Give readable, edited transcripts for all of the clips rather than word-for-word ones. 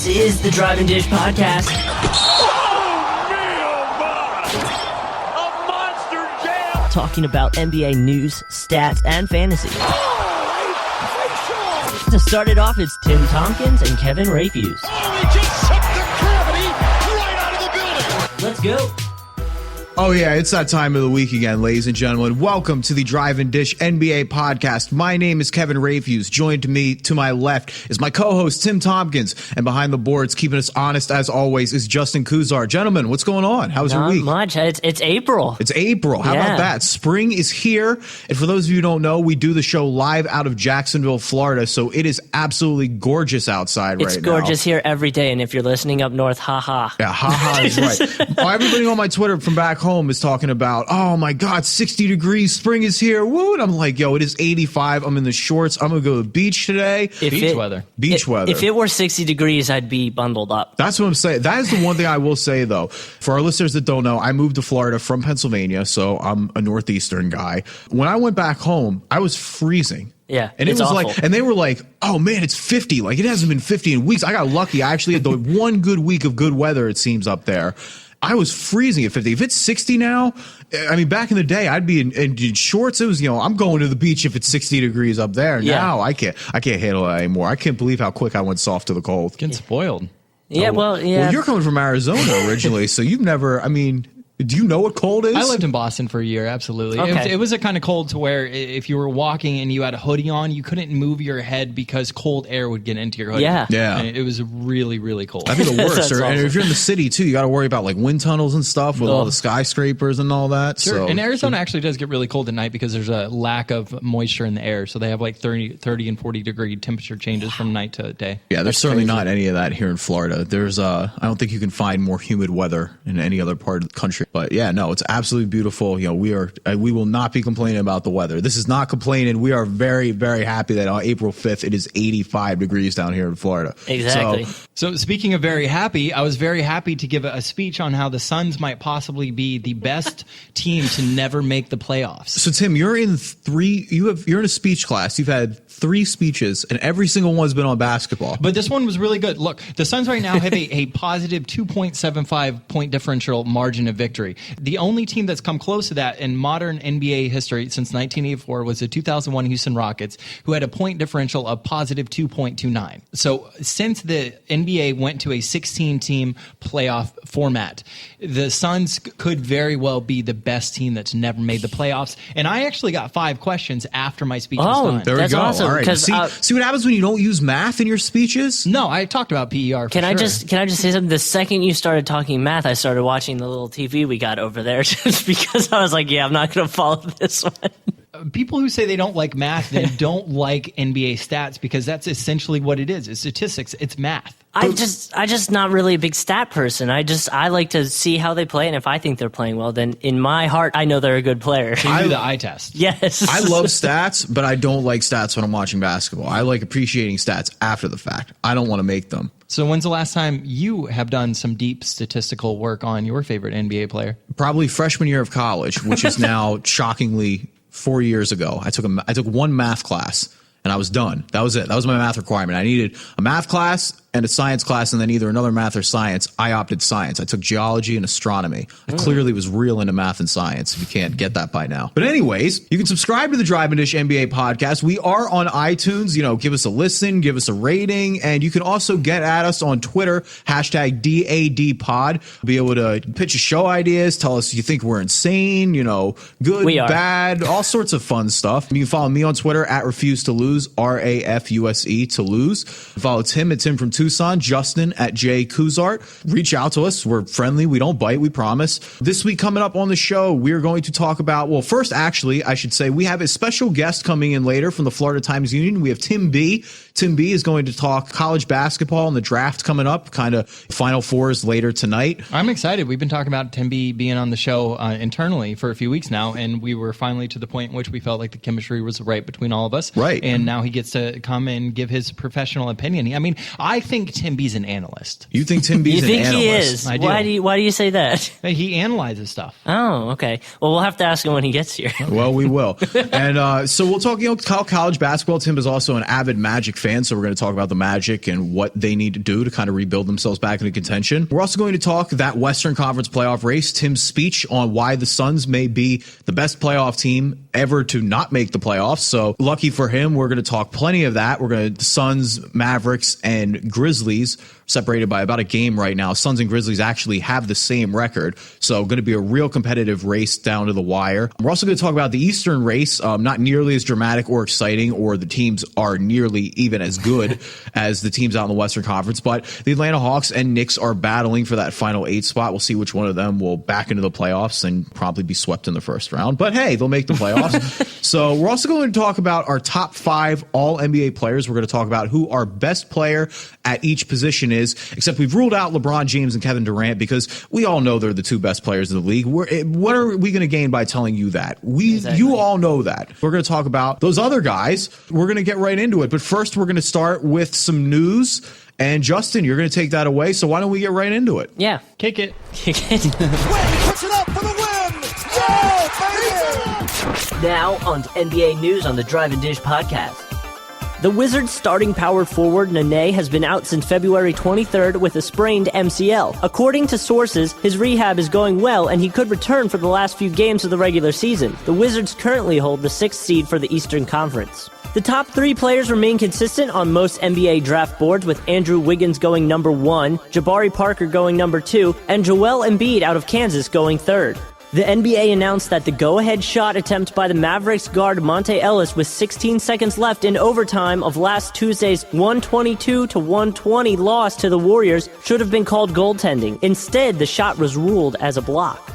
This is the Drive and Dish Podcast. Oh, me, oh, my! A monster jam! Talking about NBA news, stats, and fantasy. To start it off, it's Tim Tompkins and Kevin Rafuse. Oh, he just sucked the gravity right out of the building! Let's go. Oh yeah, it's that time of the week again, ladies and gentlemen. Welcome to the Drive and Dish NBA podcast. My name is Kevin Rafuse. Joined to my left is my co-host Tim Tompkins, and behind the boards, keeping us honest as always, is Justin Kuzar. Gentlemen, what's going on? How's your week? Not much. It's April. It's April. How about that? Spring is here. And for those of you who don't know, we do the show live out of Jacksonville, Florida. So it is absolutely gorgeous outside right now. It's gorgeous here every day. And if you're listening up north, haha. Yeah, haha is right. Everybody on my Twitter from back home is talking about, oh my God, 60 degrees. Spring is here. Woo. And I'm like, yo, it is 85. I'm in the shorts. I'm going to go to the beach today. Beach weather. If it were 60 degrees, I'd be bundled up. That's what I'm saying. That is the one thing I will say, though. For our listeners that don't know, I moved to Florida from Pennsylvania, so I'm a Northeastern guy. When I went back home, I was freezing. Yeah, and it was awful. like, and they were like, "Oh man, it's 50. Like it hasn't been 50 in weeks." I got lucky. I actually had the one good week of good weather. It seems up there. I was freezing at 50. If it's 60 now, I mean, back in the day, I'd be in shorts. It was, I'm going to the beach if it's 60 degrees up there. Yeah. Now I can't handle that anymore. I can't believe how quick I went soft to the cold. Getting spoiled. Yeah, well, you're coming from Arizona originally, so you've never. I mean. Do you know what cold is? I lived in Boston for a year, absolutely. Okay. It was a kind of cold to where if you were walking and you had a hoodie on, you couldn't move your head because cold air would get into your hoodie. Yeah. And it was really, really cold. That'd be the worst. That's And if you're in the city, too, you got to worry about like wind tunnels and stuff with all the skyscrapers and all that. Sure. So. And Arizona actually does get really cold at night because there's a lack of moisture in the air. So they have like 30 and 40 degree temperature changes from night to day. Yeah, there's certainly not any of that here in Florida. There's I don't think you can find more humid weather in any other part of the country. But yeah, no, it's absolutely beautiful. We will not be complaining about the weather. This is not complaining. We are very, very happy that on April 5th, it is 85 degrees down here in Florida. Exactly. So speaking of very happy, I was very happy to give a speech on how the Suns might possibly be the best team to never make the playoffs. So Tim, you're in you're in a speech class. You've had 3 speeches and every single one's been on basketball. But this one was really good. Look, the Suns right now have a positive 2.75 point differential margin of victory. The only team that's come close to that in modern NBA history since 1984 was the 2001 Houston Rockets, who had a point differential of positive 2.29. So since the NBA went to a 16-team playoff format, the Suns could very well be the best team that's never made the playoffs. And I actually got 5 questions after my speech was done. There we go. Awesome, all right. See what happens when you don't use math in your speeches? No, I talked about PER. Can I just say something? The second you started talking math, I started watching the little TV we got over there just because I was like, yeah, I'm not going to follow this one. People who say they don't like math then don't like NBA stats because that's essentially what it is. It's statistics. It's math. I just not really a big stat person. I like to see how they play, and if I think they're playing well, then in my heart, I know they're a good player. So you do the eye test. Yes. I love stats, but I don't like stats when I'm watching basketball. I like appreciating stats after the fact. I don't want to make them. So when's the last time you have done some deep statistical work on your favorite NBA player? Probably freshman year of college, which is now shockingly 4 years ago. I took one math class and I was done. That was it. That was my math requirement. I needed a math class and a science class, and then either another math or science. I opted science. I took geology and astronomy. I clearly was real into math and science, if you can't get that by now. But anyways, you can subscribe to the Drive and Dish NBA podcast. We are on iTunes. Give us a listen, give us a rating, and you can also get at us on Twitter, #DADpod. Be able to pitch a show ideas, tell us you think we're insane, good, bad, all sorts of fun stuff. You can follow me on Twitter @RefuseToLose, RAFUSE to lose. Follow Tim at Tim from Tucson, Justin at J Kuzart. Reach out to us. We're friendly. We don't bite. We promise. This week coming up on the show, we're going to talk about, well, first, actually, I should say we have a special guest coming in later from the Florida Times Union. We have Tim B. Tim B is going to talk college basketball and the draft coming up, kind of Final Fours later tonight. I'm excited. We've been talking about Tim B being on the show internally for a few weeks now, and we were finally to the point in which we felt like the chemistry was right between all of us. Right. And now he gets to come and give his professional opinion. I mean, I think Tim B's an analyst. You think Tim B's You an think analyst? he is? I do. Why do you say that? He analyzes stuff. Oh, okay. Well, we'll have to ask him when he gets here. Well, we will. And so we'll talk, college basketball. Tim is also an avid Magic fan, so we're going to talk about the Magic and what they need to do to kind of rebuild themselves back into contention. We're also going to talk that Western Conference playoff race, Tim's speech on why the Suns may be the best playoff team ever to not make the playoffs. So lucky for him, we're going to talk plenty of that. We're going to Suns, Mavericks, and Grizzlies separated by about a game right now. Suns and Grizzlies actually have the same record, so going to be a real competitive race down to the wire. We're also going to talk about the Eastern race, not nearly as dramatic or exciting, or the teams are nearly even as good as the teams out in the Western Conference, but the Atlanta Hawks and Knicks are battling for that final 8 spot. We'll see which one of them will back into the playoffs and probably be swept in the first round, but hey, they'll make the playoffs. So we're also going to talk about our top 5 all NBA players. We're going to talk about who our best player at each position is, except we've ruled out LeBron James and Kevin Durant because we all know they're the 2 best players in the league. What are we going to gain by telling you that? Exactly. You all know that. We're going to talk about those other guys. We're going to get right into it. But first, we're going to start with some news. And Justin, you're going to take that away. So why don't we get right into it? Yeah. Kick it. Kick it. Wade puts it up for the win. Yeah, baby. Now on to NBA news on the Drive and Dish podcast. The Wizards' starting power forward Nene has been out since February 23rd with a sprained MCL. According to sources, his rehab is going well and he could return for the last few games of the regular season. The Wizards currently hold the 6th seed for the Eastern Conference. The top 3 players remain consistent on most NBA draft boards, with Andrew Wiggins going number 1, Jabari Parker going number 2, and Joel Embiid out of Kansas going 3rd. The NBA announced that the go-ahead shot attempt by the Mavericks guard Monte Ellis with 16 seconds left in overtime of last Tuesday's 122-120 loss to the Warriors should have been called goaltending. Instead, the shot was ruled as a block.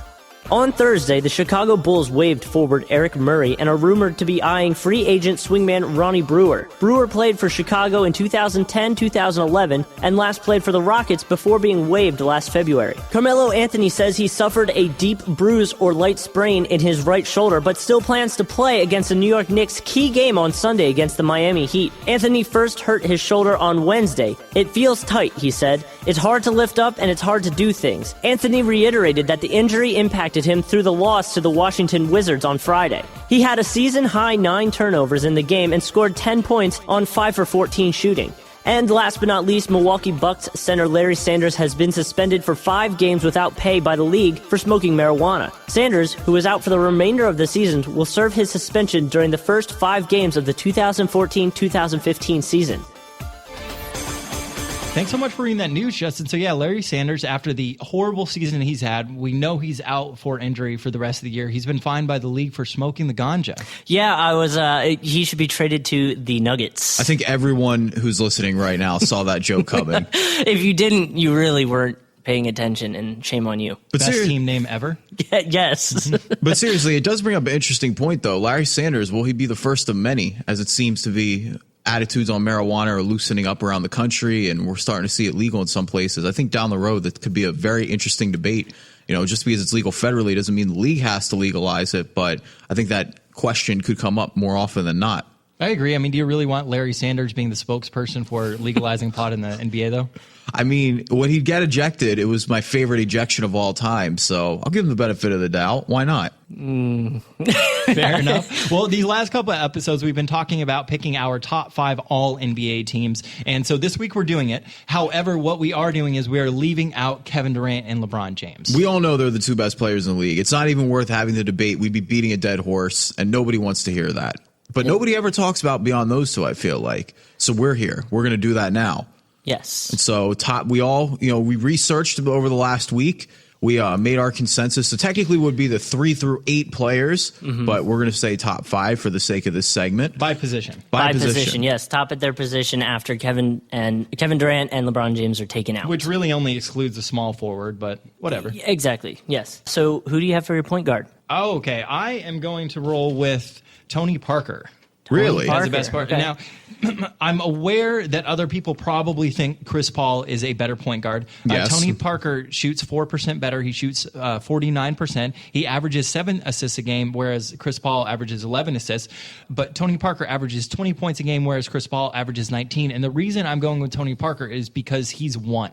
On Thursday, the Chicago Bulls waived forward Eric Murray and are rumored to be eyeing free agent swingman Ronnie Brewer. Brewer played for Chicago in 2010-2011 and last played for the Rockets before being waived last February. Carmelo Anthony says he suffered a deep bruise or light sprain in his right shoulder, but still plans to play against the New York Knicks' key game on Sunday against the Miami Heat. Anthony first hurt his shoulder on Wednesday. "It feels tight," he said. "It's hard to lift up and it's hard to do things." Anthony reiterated that the injury impacted him through the loss to the Washington Wizards on Friday. He had a season-high 9 turnovers in the game and scored 10 points on 5 for 14 shooting. And last but not least, Milwaukee Bucks center Larry Sanders has been suspended for 5 games without pay by the league for smoking marijuana. Sanders, who is out for the remainder of the season, will serve his suspension during the first 5 games of the 2014-2015 season. Thanks so much for reading that news, Justin. So yeah, Larry Sanders, after the horrible season he's had, we know he's out for injury for the rest of the year. He's been fined by the league for smoking the ganja. Yeah, he should be traded to the Nuggets. I think everyone who's listening right now saw that joke coming. If you didn't, you really weren't paying attention, and shame on you. But Best team name ever. Yes. But seriously, it does bring up an interesting point, though. Larry Sanders, will he be the first of many, as it seems to be attitudes on marijuana are loosening up around the country, and we're starting to see it legal in some places. I think down the road that could be a very interesting debate. You know, just because it's legal federally doesn't mean the league has to legalize it, but I think that question could come up more often than not. I agree. I mean, do you really want Larry Sanders being the spokesperson for legalizing pot in the NBA, though? I mean, when he'd get ejected, it was my favorite ejection of all time. So I'll give him the benefit of the doubt. Why not? Fair enough. Well, these last couple of episodes, we've been talking about picking our top 5 all NBA teams. And so this week we're doing it. However, what we are doing is we are leaving out Kevin Durant and LeBron James. We all know they're the 2 best players in the league. It's not even worth having the debate. We'd be beating a dead horse, and nobody wants to hear that. But nobody ever talks about beyond those 2, I feel like. So we're here. We're going to do that now. Yes. And so we researched over the last week. We made our consensus. So technically it would be the 3 through 8 players, but we're going to say top 5 for the sake of this segment. By position. By position, yes. Top at their position after Kevin Durant and LeBron James are taken out. Which really only excludes the small forward, but whatever. Exactly, yes. So who do you have for your point guard? Oh, okay. I am going to roll with Tony Parker. Really? That's the best part. Okay. Now, I'm aware that other people probably think Chris Paul is a better point guard. Yes. Tony Parker shoots 4% better. He shoots 49%. He averages 7 assists a game, whereas Chris Paul averages 11 assists. But Tony Parker averages 20 points a game, whereas Chris Paul averages 19. And the reason I'm going with Tony Parker is because he's won.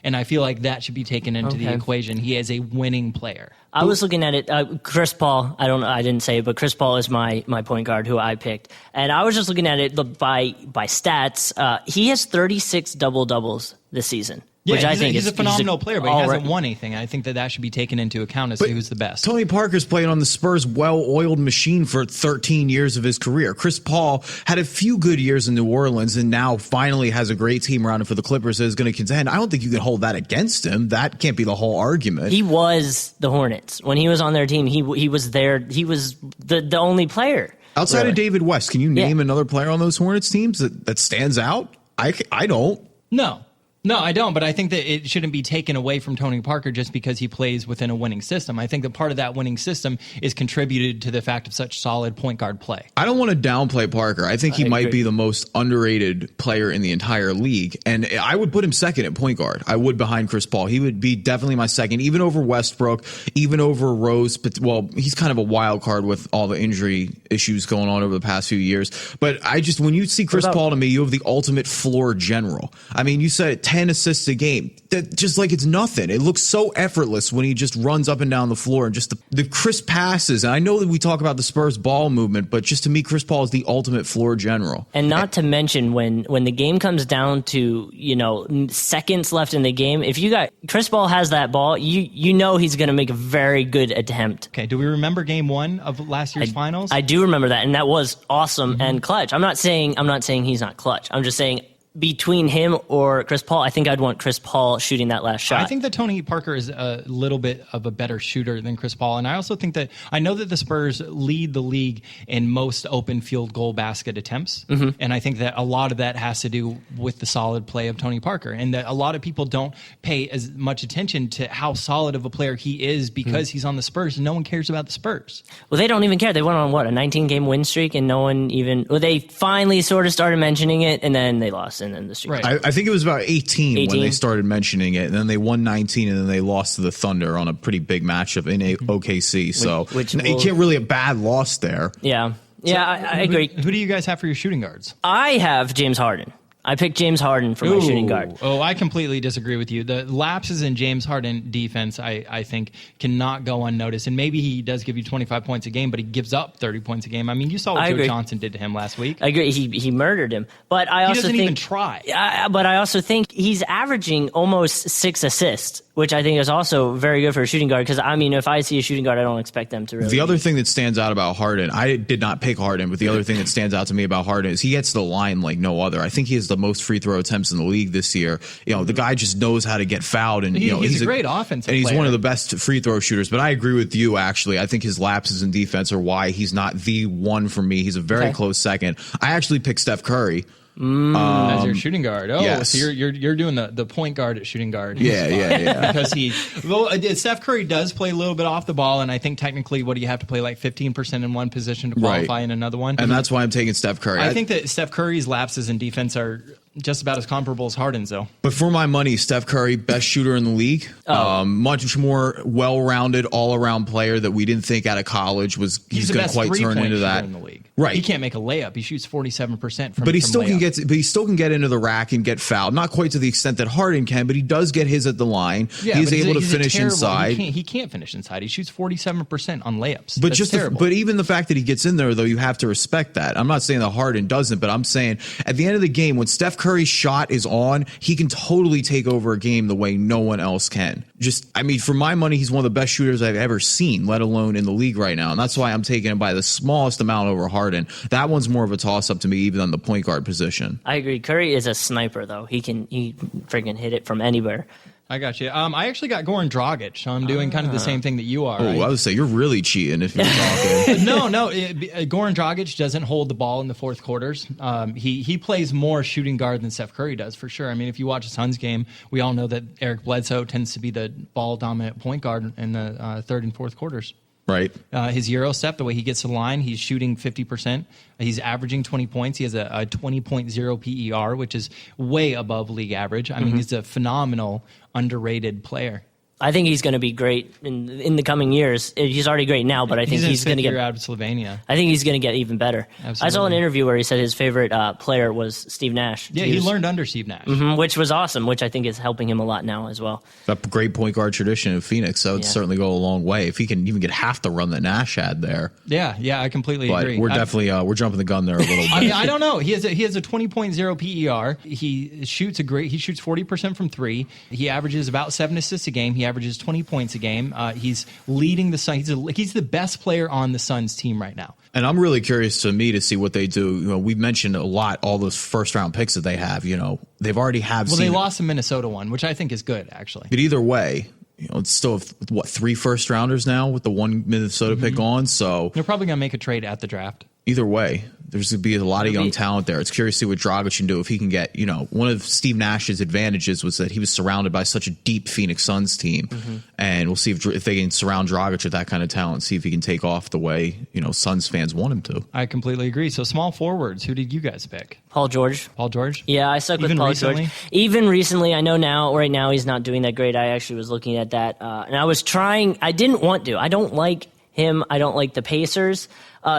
And I feel like that should be taken into the equation. He is a winning player. I was looking at it. Chris Paul. I didn't say it, but Chris Paul is my point guard who I picked, and I was just looking at it by stats. He has 36 double doubles this season. Yeah, which I think he's a phenomenal player, but he hasn't right. won anything. I think that should be taken into account as to who's the best. Tony Parker's played on the Spurs' well-oiled machine for 13 years of his career. Chris Paul had a few good years in New Orleans and now finally has a great team around him for the Clippers that is going to contend. I don't think you can hold that against him. That can't be the whole argument. He was the Hornets. When he was on their team, he was there. He was the only player. Outside really. of David West, can you name another player on those Hornets teams that stands out? I don't. No, I don't, but I think that it shouldn't be taken away from Tony Parker just because he plays within a winning system. I think that part of that winning system is contributed to the fact of such solid point guard play. I don't want to downplay Parker. I think he might agree. be the most underrated player in the entire league. And I would put him second at point guard. I would behind Chris Paul. He would be definitely my second, even over Westbrook, even over Rose. But, well, he's kind of a wild card with all the injury issues going on over the past few years. But when you see Chris Paul, to me, you have the ultimate floor general. I mean, you said 10 assists a game. That just like it's nothing. It looks so effortless when he just runs up and down the floor and just the crisp passes. And I know that we talk about the Spurs ball movement, but just to me, Chris Paul is the ultimate floor general. And not to mention when the game comes down to, seconds left in the game, if you got Chris Paul has that ball, you know he's going to make a very good attempt. Okay, do we remember game 1 of last year's finals? I do remember that, and that was awesome and clutch. I'm not saying he's not clutch. I'm just saying between him or Chris Paul, I think I'd want Chris Paul shooting that last shot. I think that Tony Parker is a little bit of a better shooter than Chris Paul. And I also think that I know that the Spurs lead the league in most open field goal basket attempts. Mm-hmm. And I think that a lot of that has to do with the solid play of Tony Parker. And that a lot of people don't pay as much attention to how solid of a player he is because he's on the Spurs and no one cares about the Spurs. Well, they don't even care. They went on, a 19-game win streak, and no one even... Well, they finally sort of started mentioning it, and then they lost. And then the streak. Right. I think it was about 18 when they started mentioning it, and then they won 19, and then they lost to the Thunder on a pretty big matchup in OKC. So you can't really a bad loss there. Yeah. Yeah, I agree. Who do you guys have for your shooting guards? I have James Harden. I picked James Harden for my shooting guard. Oh, I completely disagree with you. The lapses in James Harden defense, I think, cannot go unnoticed. And maybe he does give you 25 points a game, but he gives up 30 points a game. I mean, you saw what Joe Johnson did to him last week. I agree. He murdered him. But I also doesn't think, even try. But I also think he's averaging almost 6 assists, which I think is also very good for a shooting guard. Because, I mean, if I see a shooting guard, I don't expect them to really. The other thing that stands out about Harden, I did not pick Harden, but the other thing that stands out to me about Harden is he gets to the line like no other. I think he has the most free throw attempts in the league this year. The guy just knows how to get fouled, and he's a great offensive and he's player. one of the best free throw shooters. But I agree with you. Actually, I think his lapses in defense are why he's not the one for me. He's a very close second. I actually picked Steph Curry as your shooting guard. Oh, yes. So you're doing the point guard at shooting guard. Yeah. Because Steph Curry does play a little bit off the ball, and I think technically, what do you have to play like 15% in one position to qualify in another one? And that's why I'm taking Steph Curry. I think that Steph Curry's lapses in defense are just about as comparable as Harden's, though. But for my money, Steph Curry, best shooter in the league. Much more well-rounded, all-around player that we didn't think out of college he's going to quite turn into that. In the league. Right. He can't make a layup. He shoots 47% from But he still layup. But he still can get into the rack and get fouled. Not quite to the extent that Harden can, but he does get his at the line. Yeah, he's able to finish inside. He can't finish inside. He shoots 47% on layups. But but even the fact that he gets in there, though, you have to respect that. I'm not saying that Harden doesn't, but I'm saying at the end of the game, when Steph Curry's shot is on, he can totally take over a game the way no one else can. For my money, he's one of the best shooters I've ever seen, let alone in the league right now. And that's why I'm taking him by the smallest amount over Harden. That one's more of a toss-up to me, even on the point guard position. I agree. Curry is a sniper, though. He freaking hit it from anywhere. I got you. I actually got Goran Dragic, so I'm doing kind of the same thing that you are. Oh, right? I would say you're really cheating if you're talking. No. Goran Dragic doesn't hold the ball in the fourth quarters. He plays more shooting guard than Steph Curry does, for sure. I mean, if you watch a Suns game, we all know that Eric Bledsoe tends to be the ball-dominant point guard in the third and fourth quarters. Right. His Euro step, the way he gets to the line, he's shooting 50%. He's averaging 20 points. He has a 20.0 PER, which is way above league average. I mean, he's a phenomenal, underrated player. I think he's going to be great in the coming years. He's already great now, but I think he's going to get out of Slovenia. I think he's going to get even better. Absolutely. I saw an interview where he said his favorite player was Steve Nash. Yeah, he learned under Steve Nash, which was awesome. Which I think is helping him a lot now as well. That great point guard tradition in Phoenix, that would certainly go a long way if he can even get half the run that Nash had there. Yeah, I completely agree. We're definitely we're jumping the gun there a little bit. I mean, I don't know. He has a 20.0 PER. He shoots 40% from three. He averages about 7 assists a game. He averages 20 points a game. He's leading the Suns. He's the best player on the Suns team right now. And I'm really curious to see what they do. We've mentioned a lot all those first round picks that they have. They've already have. Well, they lost the Minnesota one, which I think is good actually. But either way, it's still 3 first rounders now with the one Minnesota pick on. So they're probably going to make a trade at the draft. Either way, there's going to be a lot of young talent there. It's curious to see what Dragic can do if he can get, one of Steve Nash's advantages was that he was surrounded by such a deep Phoenix Suns team. And we'll see if they can surround Dragic with that kind of talent, see if he can take off the way, Suns fans want him to. I completely agree. So small forwards, who did you guys pick? Paul George. Paul George? Yeah, I stuck with Paul George. Even recently, I know right now he's not doing that great. I actually was looking at that, and I was trying. I didn't want to. I don't like him. I don't like the Pacers.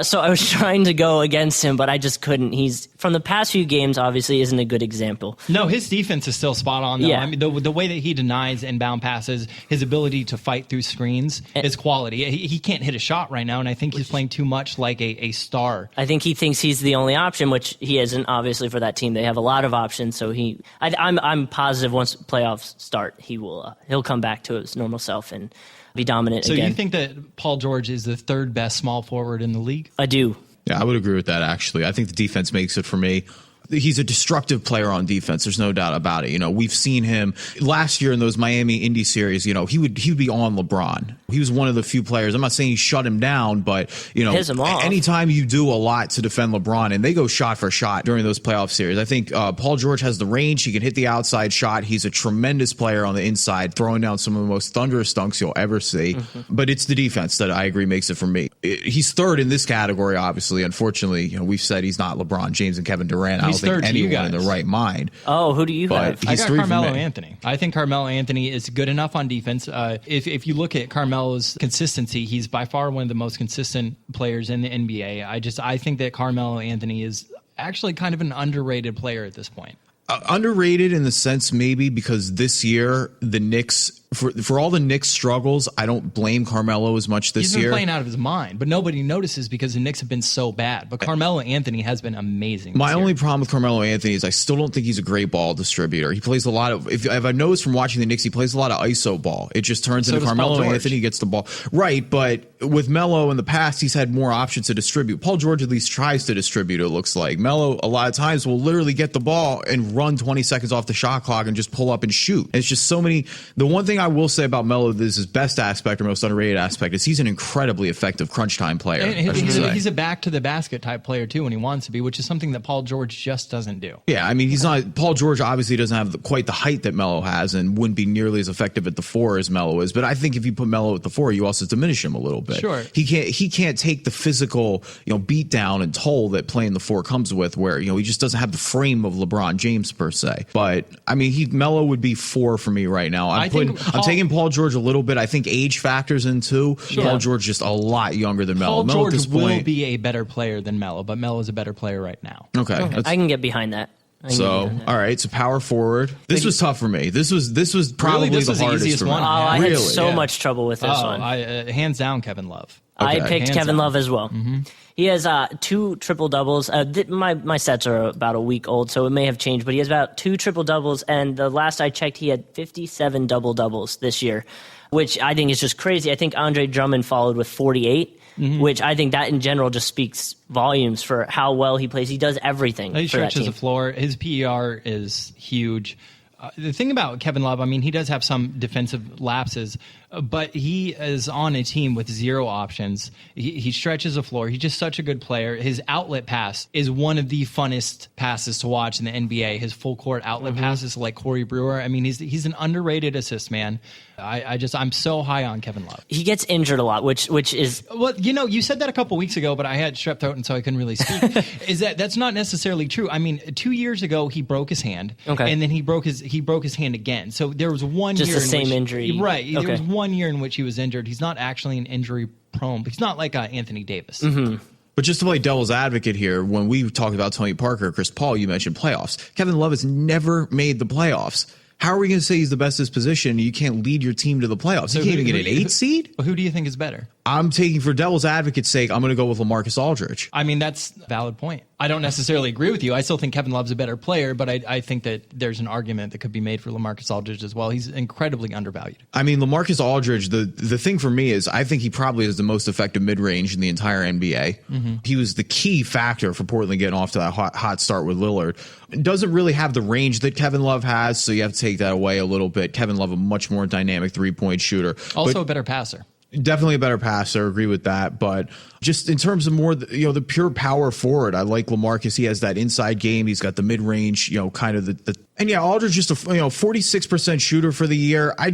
So I was trying to go against him, but I just couldn't. He's from the past few games, obviously, isn't a good example. No, his defense is still spot on, though. Yeah. I mean, the way that he denies inbound passes, his ability to fight through screens is quality. He can't hit a shot right now, and I think he's playing too much like a star. I think he thinks he's the only option, which he isn't, obviously, for that team. They have a lot of options, so I'm positive once playoffs start, he'll come back to his normal self and be dominant again. So you think that Paul George is the third best small forward in the league? I do. Yeah, I would agree with that, actually. I think the defense makes it for me. He's a destructive player on defense. There's no doubt about it. We've seen him last year in those Miami Indy series. He would be on LeBron. He was one of the few players. I'm not saying he shut him down, but piss him off. Anytime you do a lot to defend LeBron, and they go shot for shot during those playoff series, I think Paul George has the range. He can hit the outside shot. He's a tremendous player on the inside, throwing down some of the most thunderous dunks you'll ever see. But it's the defense that I agree makes it for me. He's third in this category, obviously. Unfortunately, we've said he's not LeBron James and Kevin Durant. I don't think anyone in the right mind. Oh, who do you have? I got Carmelo Anthony. I think Carmelo Anthony is good enough on defense. If you look at Carmelo's consistency, he's by far one of the most consistent players in the NBA. I think that Carmelo Anthony is actually kind of an underrated player at this point. Underrated in the sense maybe because this year the Knicks, for all the Knicks struggles, I don't blame Carmelo as much this year. He's been playing out of his mind, but nobody notices because the Knicks have been so bad. But Carmelo Anthony has been amazing. My only problem with Carmelo Anthony is I still don't think he's a great ball distributor. He plays a lot of, if I noticed from watching the Knicks, he plays a lot of ISO ball. It just turns into Carmelo Anthony gets the ball. Right, but with Melo in the past, he's had more options to distribute. Paul George at least tries to distribute, it looks like. Melo, a lot of times, will literally get the ball and run 20 seconds off the shot clock and just pull up and shoot. It's just so many. The one thing I will say about Melo, this is his best aspect or most underrated aspect, is he's an incredibly effective crunch time player. He's a back to the basket type player too when he wants to be, which is something that Paul George just doesn't do. Yeah, I mean, he's not. Paul George obviously doesn't have quite the height that Melo has and wouldn't be nearly as effective at the 4 as Melo is. But I think if you put Melo at the 4, you also diminish him a little bit. Sure, he can't take the physical beat down and toll that playing the 4 comes with, where he just doesn't have the frame of LeBron James per se. But I mean, Melo would be 4 for me right now. I'm taking Paul George a little bit. I think age factors in too. Sure. Paul George just a lot younger than Melo. Paul George will be a better player than Melo, but Melo is a better player right now. Okay. I can get behind that. All right, so power forward. This was tough for me. This was probably the hardest one. I had so much trouble with this one. Hands down, Kevin Love. Okay. I picked Kevin Love as well. Mm-hmm. He has 2 triple-doubles. My stats are about a week old, so it may have changed, but he has about 2 triple-doubles, and the last I checked, he had 57 double-doubles this year, which I think is just crazy. I think Andre Drummond followed with 48, which I think that in general just speaks volumes for how well he plays. He does everything. He stretches the floor. His PER is huge. The thing about Kevin Love, I mean, he does have some defensive lapses, but he is on a team with zero options. He stretches the floor. He's just such a good player. His outlet pass is one of the funnest passes to watch in the NBA. His full court outlet passes like Corey Brewer. I mean, he's an underrated assist man. I'm so high on Kevin Love. He gets injured a lot, which is... Well, you said that a couple weeks ago, but I had strep throat, and so I couldn't really speak. That's not necessarily true. I mean, 2 years ago, he broke his hand, and then he broke his hand again. So there was one just year the same injury. Right. Okay. There was 1 year in which he was injured. He's not actually an injury prone. He's not like Anthony Davis. But just to play devil's advocate here, when we talked about Tony Parker, Chris Paul, you mentioned playoffs. Kevin Love has never made the playoffs. How are we going to say he's the best in his position? You can't lead your team to the playoffs. You can't even get an 8 seed? Who do you think is better? I'm taking, for devil's advocate's sake, I'm going to go with LaMarcus Aldridge. I mean, that's a valid point. I don't necessarily agree with you. I still think Kevin Love's a better player, but I think that there's an argument that could be made for LaMarcus Aldridge as well. He's incredibly undervalued. I mean, LaMarcus Aldridge, the thing for me is I think he probably is the most effective mid-range in the entire NBA. He was the key factor for Portland getting off to that hot start with Lillard. Doesn't really have the range that Kevin Love has, so you have to take that away a little bit. Kevin Love, a much more dynamic three-point shooter. Also a better passer. Definitely a better passer, agree with that. But just in terms of more, the pure power forward, I like LaMarcus. He has that inside game. He's got the mid range, kind of and Aldridge just a 46% shooter for the year. I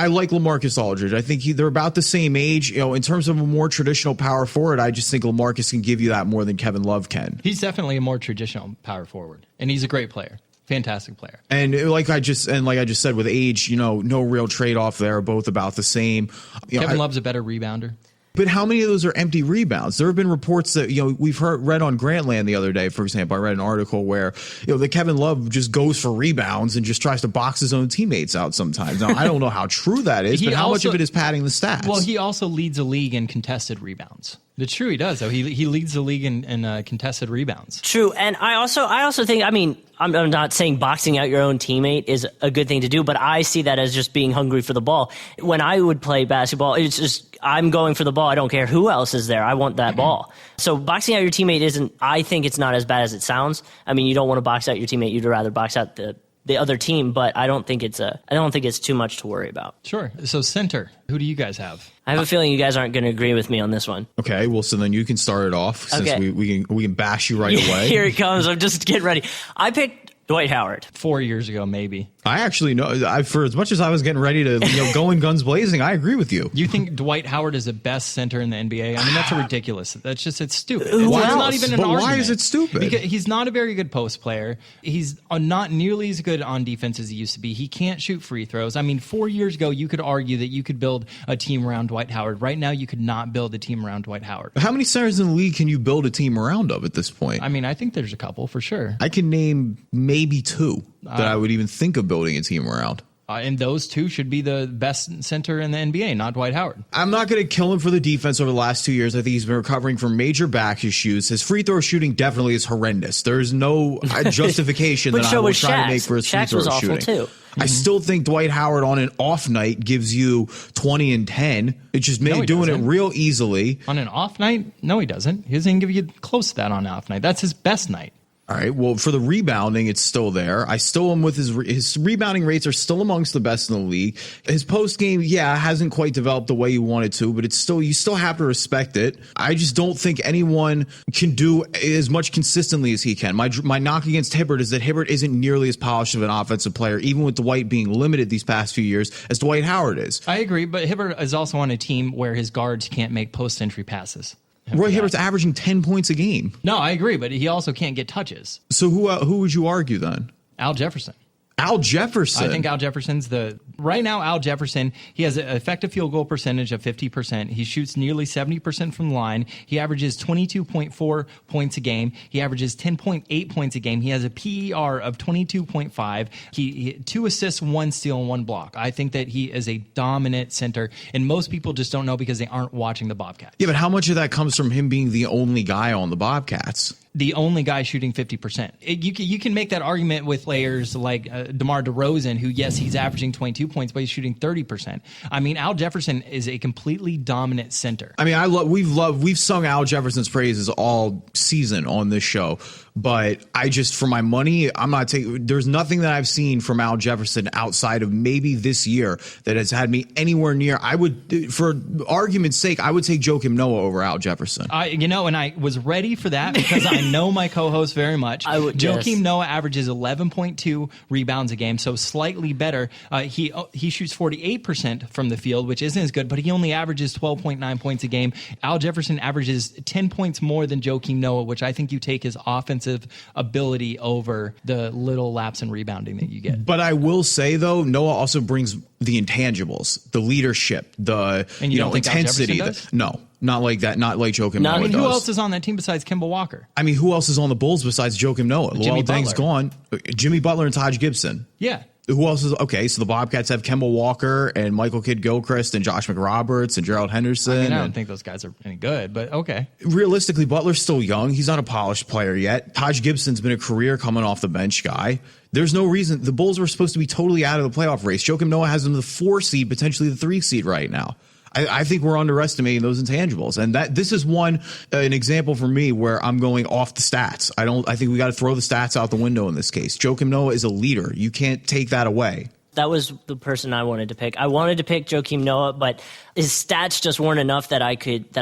like LaMarcus Aldridge. I think they're about the same age. In terms of a more traditional power forward, I just think LaMarcus can give you that more than Kevin Love can. He's definitely a more traditional power forward, and he's a great player. Fantastic player. And like I just said, with age, no real trade-off there, both about the same. Kevin Love's a better rebounder. But how many of those are empty rebounds? There have been reports that, we've read on Grantland the other day, for example. I read an article where, that Kevin Love just goes for rebounds and just tries to box his own teammates out sometimes. Now, I don't know how true that is, but how much of it is padding the stats? Well, he also leads the league in contested rebounds. It's true, he does, though. He leads the league in contested rebounds. True, and I also think, I'm not saying boxing out your own teammate is a good thing to do, but I see that as just being hungry for the ball. When I would play basketball, it's just I'm going for the ball. I don't care who else is there. I want that ball. So boxing out your teammate I think it's not as bad as it sounds. You don't want to box out your teammate. You'd rather box out the other team, but I don't think it's too much to worry about. Sure. So center, who do you guys have? I have a feeling you guys aren't going to agree with me on this one. Okay, well, so then you can start it off since we can bash you right away. Here it comes. I'm just getting ready. I picked Dwight Howard. 4 years ago, maybe. I actually know. For as much as I was getting ready to go in guns blazing, I agree with you. You think Dwight Howard is the best center in the NBA? That's ridiculous. That's it's stupid. Who else? It's not even an argument. Why is it stupid? Because he's not a very good post player. He's not nearly as good on defense as he used to be. He can't shoot free throws. 4 years ago, you could argue that you could build a team around Dwight Howard. Right now, you could not build a team around Dwight Howard. How many centers in the league can you build a team around of at this point? I think there's a couple for sure. I can name maybe 2 that I would even think of building a team around. And those 2 should be the best center in the NBA, not Dwight Howard. I'm not going to kill him for the defense over the last 2 years. I think he's been recovering from major back issues. His free throw shooting definitely is horrendous. There's no justification that I will try to make for his free throw shooting. Too. I still think Dwight Howard on an off night gives you 20 and 10. It's just doing it real easily. On an off night? No, he doesn't. He doesn't give you close to that on an off night. That's his best night. All right. Well, for the rebounding, it's still there. I still am with his rebounding rates are still amongst the best in the league. His post game, hasn't quite developed the way you wanted to, but you still have to respect it. I just don't think anyone can do as much consistently as he can. My knock against Hibbert is that Hibbert isn't nearly as polished of an offensive player, even with Dwight being limited these past few years, as Dwight Howard is. I agree, but Hibbert is also on a team where his guards can't make post entry passes. Roy Hibbert's averaging 10 points a game. No, I agree, but he also can't get touches. So who would you argue then? Al Jefferson. Al Jefferson. I think Al Jefferson's right now. Al Jefferson, he has an effective field goal percentage of 50%. He shoots nearly 70% from the line. He averages 22.4 points a game. He averages 10.8 points a game. He has a PER of 22.5. He 2 assists, 1 steal, and 1 block. I think that he is a dominant center, and most people just don't know because they aren't watching the Bobcats. Yeah, but how much of that comes from him being the only guy on the Bobcats? The only guy shooting 50%. You can make that argument with players like DeMar DeRozan, who, yes, he's averaging 22 points, but he's shooting 30%. Al Jefferson is a completely dominant center. We've sung Al Jefferson's praises all season on this show. But I just, for my money, I'm not taking. There's nothing that I've seen from Al Jefferson outside of maybe this year that has had me anywhere near. I would, for argument's sake, I would take Joakim Noah over Al Jefferson. And I was ready for that because I know my co-host very much. Joakim Noah averages 11.2 rebounds a game, so slightly better. He shoots 48% from the field, which isn't as good, but he only averages 12.9 points a game. Al Jefferson averages 10 points more than Joakim Noah, which I think you take his offensive ability over the little lapse in rebounding that you get. But I will say, though, Noah also brings the intangibles, the leadership, the intensity. No, not like that. Not like Joakim Noah does. Who else is on that team besides Kemba Walker? I mean, who else is on the Bulls besides Joakim Noah? Luol Deng's gone. Jimmy Butler and Taj Gibson. Yeah. Who else is okay? So the Bobcats have Kemba Walker and Michael Kidd-Gilchrist and Josh McRoberts and Gerald Henderson. I don't think those guys are any good, but okay. Realistically, Butler's still young. He's not a polished player yet. Taj Gibson's been a career coming off the bench guy. There's no reason. The Bulls were supposed to be totally out of the playoff race. Joakim Noah has them the 4 seed, potentially the 3 seed right now. I think we're underestimating those intangibles, and this is an example for me where I'm going off the stats. I think we got to throw the stats out the window in this case. Joakim Noah is a leader. You can't take that away. That was the person I wanted to pick. I wanted to pick Joakim Noah, but his stats just weren't enough that I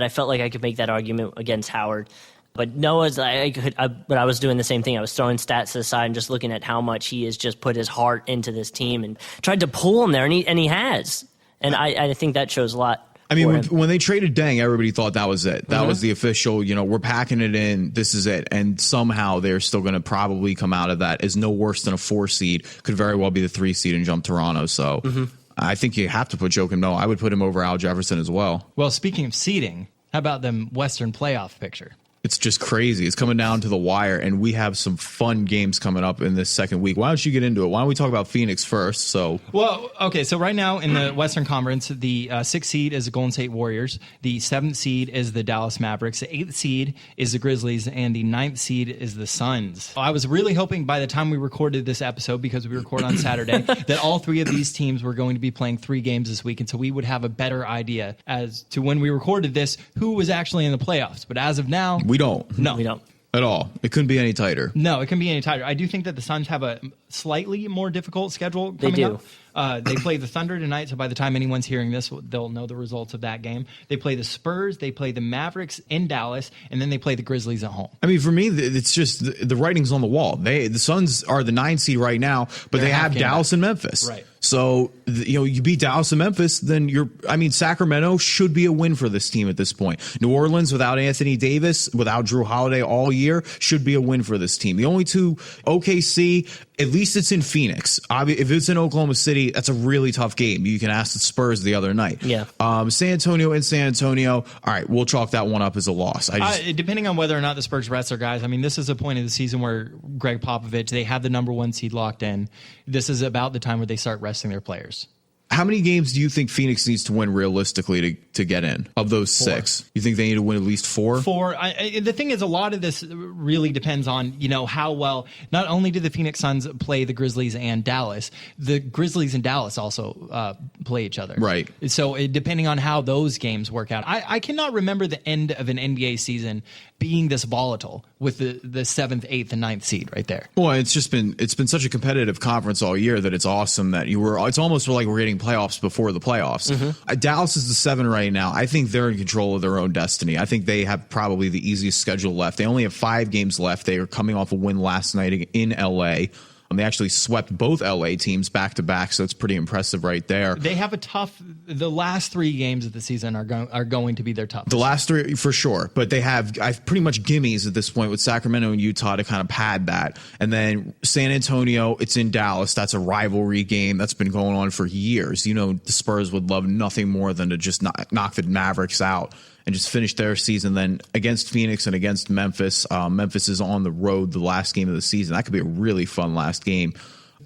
felt like I could make that argument against Howard. But Noah's, but I was doing the same thing. I was throwing stats to the side and just looking at how much he has just put his heart into this team and tried to pull him there, and he has. And I think that shows a lot. I mean, when they traded Deng, everybody thought that was it. That was the official, we're packing it in. This is it. And somehow they're still going to probably come out of that as no worse than a 4 seed. Could very well be the 3 seed and jump Toronto. So I think you have to put Joakim Noah. I would put him over Al Jefferson as well. Well, speaking of seeding, how about them Western playoff picture? It's just crazy. It's coming down to the wire, and we have some fun games coming up in this second week. Why don't you get into it? Why don't we talk about Phoenix first? So right now in the Western Conference, the 6th seed is the Golden State Warriors. The 7th seed is the Dallas Mavericks. The 8th seed is the Grizzlies, and the 9th seed is the Suns. I was really hoping by the time we recorded this episode, because we record on Saturday, that all 3 of these teams were going to be playing 3 games this week, and so we would have a better idea as to when we recorded this, who was actually in the playoffs. But as of now, we don't. No, we don't. At all. It couldn't be any tighter. No, it couldn't be any tighter. I do think that the Suns have a slightly more difficult schedule coming up. They play the Thunder tonight, so by the time anyone's hearing this, they'll know the results of that game. They play the Spurs, they play the Mavericks in Dallas, and then they play the Grizzlies at home. I mean, for me, it's just the writing's on the wall. The Suns are the 9 seed right now, but they have Dallas and Memphis. Right. So, you beat Dallas and Memphis, then Sacramento should be a win for this team at this point. New Orleans without Anthony Davis, without Drew Holiday all year, should be a win for this team. The only two, OKC, at least it's in Phoenix. If it's in Oklahoma City, that's a really tough game. You can ask the Spurs the other night. Yeah. San Antonio and San Antonio, all right, we'll chalk that one up as a loss. Depending on whether or not the Spurs rest their guys, I mean, this is a point of the season where Greg Popovich, they have the number 1 seed locked in. This is about the time where they start resting their players. How many games do you think Phoenix needs to win realistically to get in? Of those 4. 6, you think they need to win at least 4? 4. The thing is, a lot of this really depends on how well. Not only do the Phoenix Suns play the Grizzlies and Dallas, the Grizzlies and Dallas also play each other. Right. So depending on how those games work out, I cannot remember the end of an NBA season being this volatile with the 7th, 8th, and 9th seed right there. Well, it's been such a competitive conference all year that it's awesome that it's almost like we're getting playoffs before the playoffs. Dallas is the 7 right now. I think they're in control of their own destiny. I think they have probably the easiest schedule left. They only have 5 games left. They are coming off a win last night in LA. They actually swept both LA teams back to back, so it's pretty impressive right there. They have the last 3 games of the season are going to be their toughest. The last 3 for sure, but I've pretty much gimmies at this point with Sacramento and Utah to kind of pad that. And then San Antonio, it's in Dallas. That's a rivalry game that's been going on for years. The Spurs would love nothing more than to just knock the Mavericks out and just finish their season. Then against Phoenix and against Memphis, Memphis is on the road the last game of the season. That could be a really fun last game.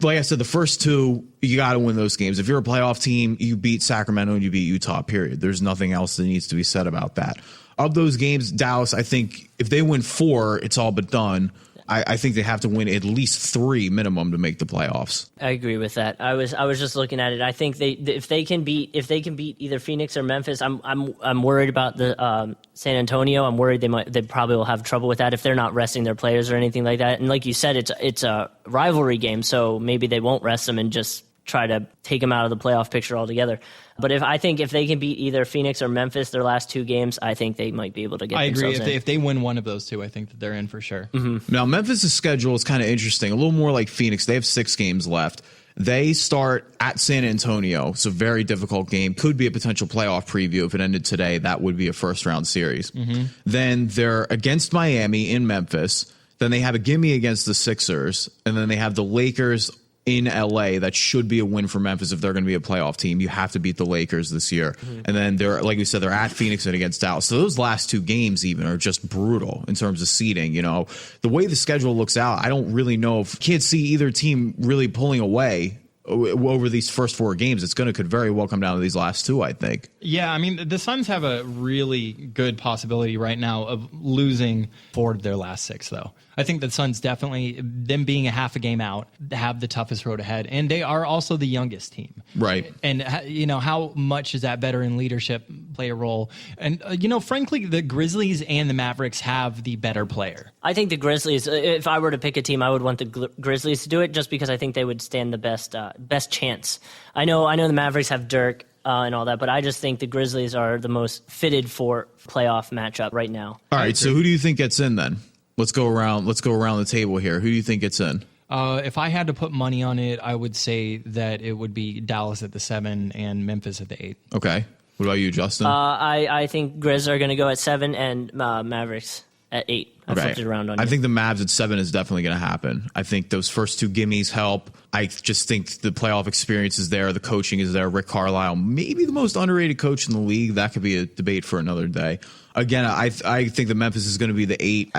Like I said, the first 2, you got to win those games. If you're a playoff team, you beat Sacramento and you beat Utah, period. There's nothing else that needs to be said about that. Of those games, Dallas, I think if they win 4, it's all but done. I think they have to win at least 3 minimum to make the playoffs. I agree with that. I was just looking at it. I think if they can beat either Phoenix or Memphis, I'm worried about the San Antonio. I'm worried they probably will have trouble with that if they're not resting their players or anything like that. And like you said, it's a rivalry game, so maybe they won't rest them and just try to take them out of the playoff picture altogether. But if they can beat either Phoenix or Memphis their last 2 games, I think they might be able to get. I agree. Themselves in. If they win one of those 2, I think that they're in for sure. Mm-hmm. Now Memphis' schedule is kind of interesting, a little more like Phoenix. They have 6 games left. They start at San Antonio. It's a very difficult game. Could be a potential playoff preview. If it ended today, that would be a first-round series. Mm-hmm. Then they're against Miami in Memphis. Then they have a gimme against the Sixers. And then they have the Lakers in LA. That should be a win for Memphis if they're going to be a playoff team. You have to beat the Lakers this year. Mm-hmm. And then they're, like we said, they're at Phoenix and against Dallas. So those last 2 games even are just brutal in terms of seeding. You know, the way the schedule looks out, I don't really know if can't see either team really pulling away over these first 4 games. Could very well come down to these last 2, I think. Yeah, I mean, the Suns have a really good possibility right now of losing 4 of their last 6, though. I think the Suns definitely, them being a half a game out, have the toughest road ahead. And they are also the youngest team. Right. And, how much is that veteran leadership play a role? And, frankly, the Grizzlies and the Mavericks have the better player. I think the Grizzlies, if I were to pick a team, I would want the Grizzlies to do it just because I think they would stand the best chance. I know the Mavericks have Dirk and all that, but I just think the Grizzlies are the most fitted for playoff matchup right now. All right, so who do you think gets in then? Let's go around the table here. Who do you think gets in? If I had to put money on it, I would say that it would be Dallas at the 7 and Memphis at the 8. Okay. What about you, Justin? I think Grizz are going to go at 7 and Mavericks at 8. I flipped it around on you. I think the Mavs at 7 is definitely going to happen. I think those first 2 gimmies help. I just think the playoff experience is there. The coaching is there. Rick Carlisle, maybe the most underrated coach in the league. That could be a debate for another day. Again, I think that Memphis is going to be the 8.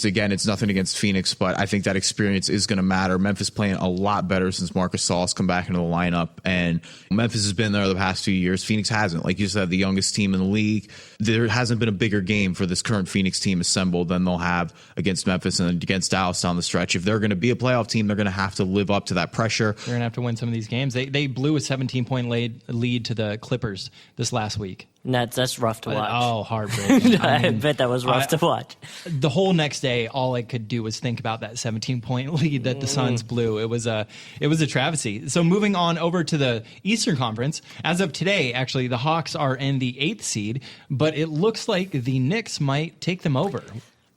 Again, it's nothing against Phoenix, but I think that experience is going to matter. Memphis playing a lot better since Marcus Saul's come back into the lineup, and Memphis has been there the past few years. Phoenix hasn't. Like you said, the youngest team in the league. There hasn't been a bigger game for this current Phoenix team assembled than they'll have against Memphis and against Dallas down the stretch. If they're going to be a playoff team, they're going to have to live up to that pressure. They're going to have to win some of these games. They blew a 17-point lead to the Clippers this last week. That's rough to watch. Oh, heartbreaking. I bet that was rough to watch. The whole next day, all I could do was think about that 17-point lead that the Suns blew. It was a travesty. So moving on over to the Eastern Conference, as of today, actually, the Hawks are in the 8th seed, but it looks like the Knicks might take them over.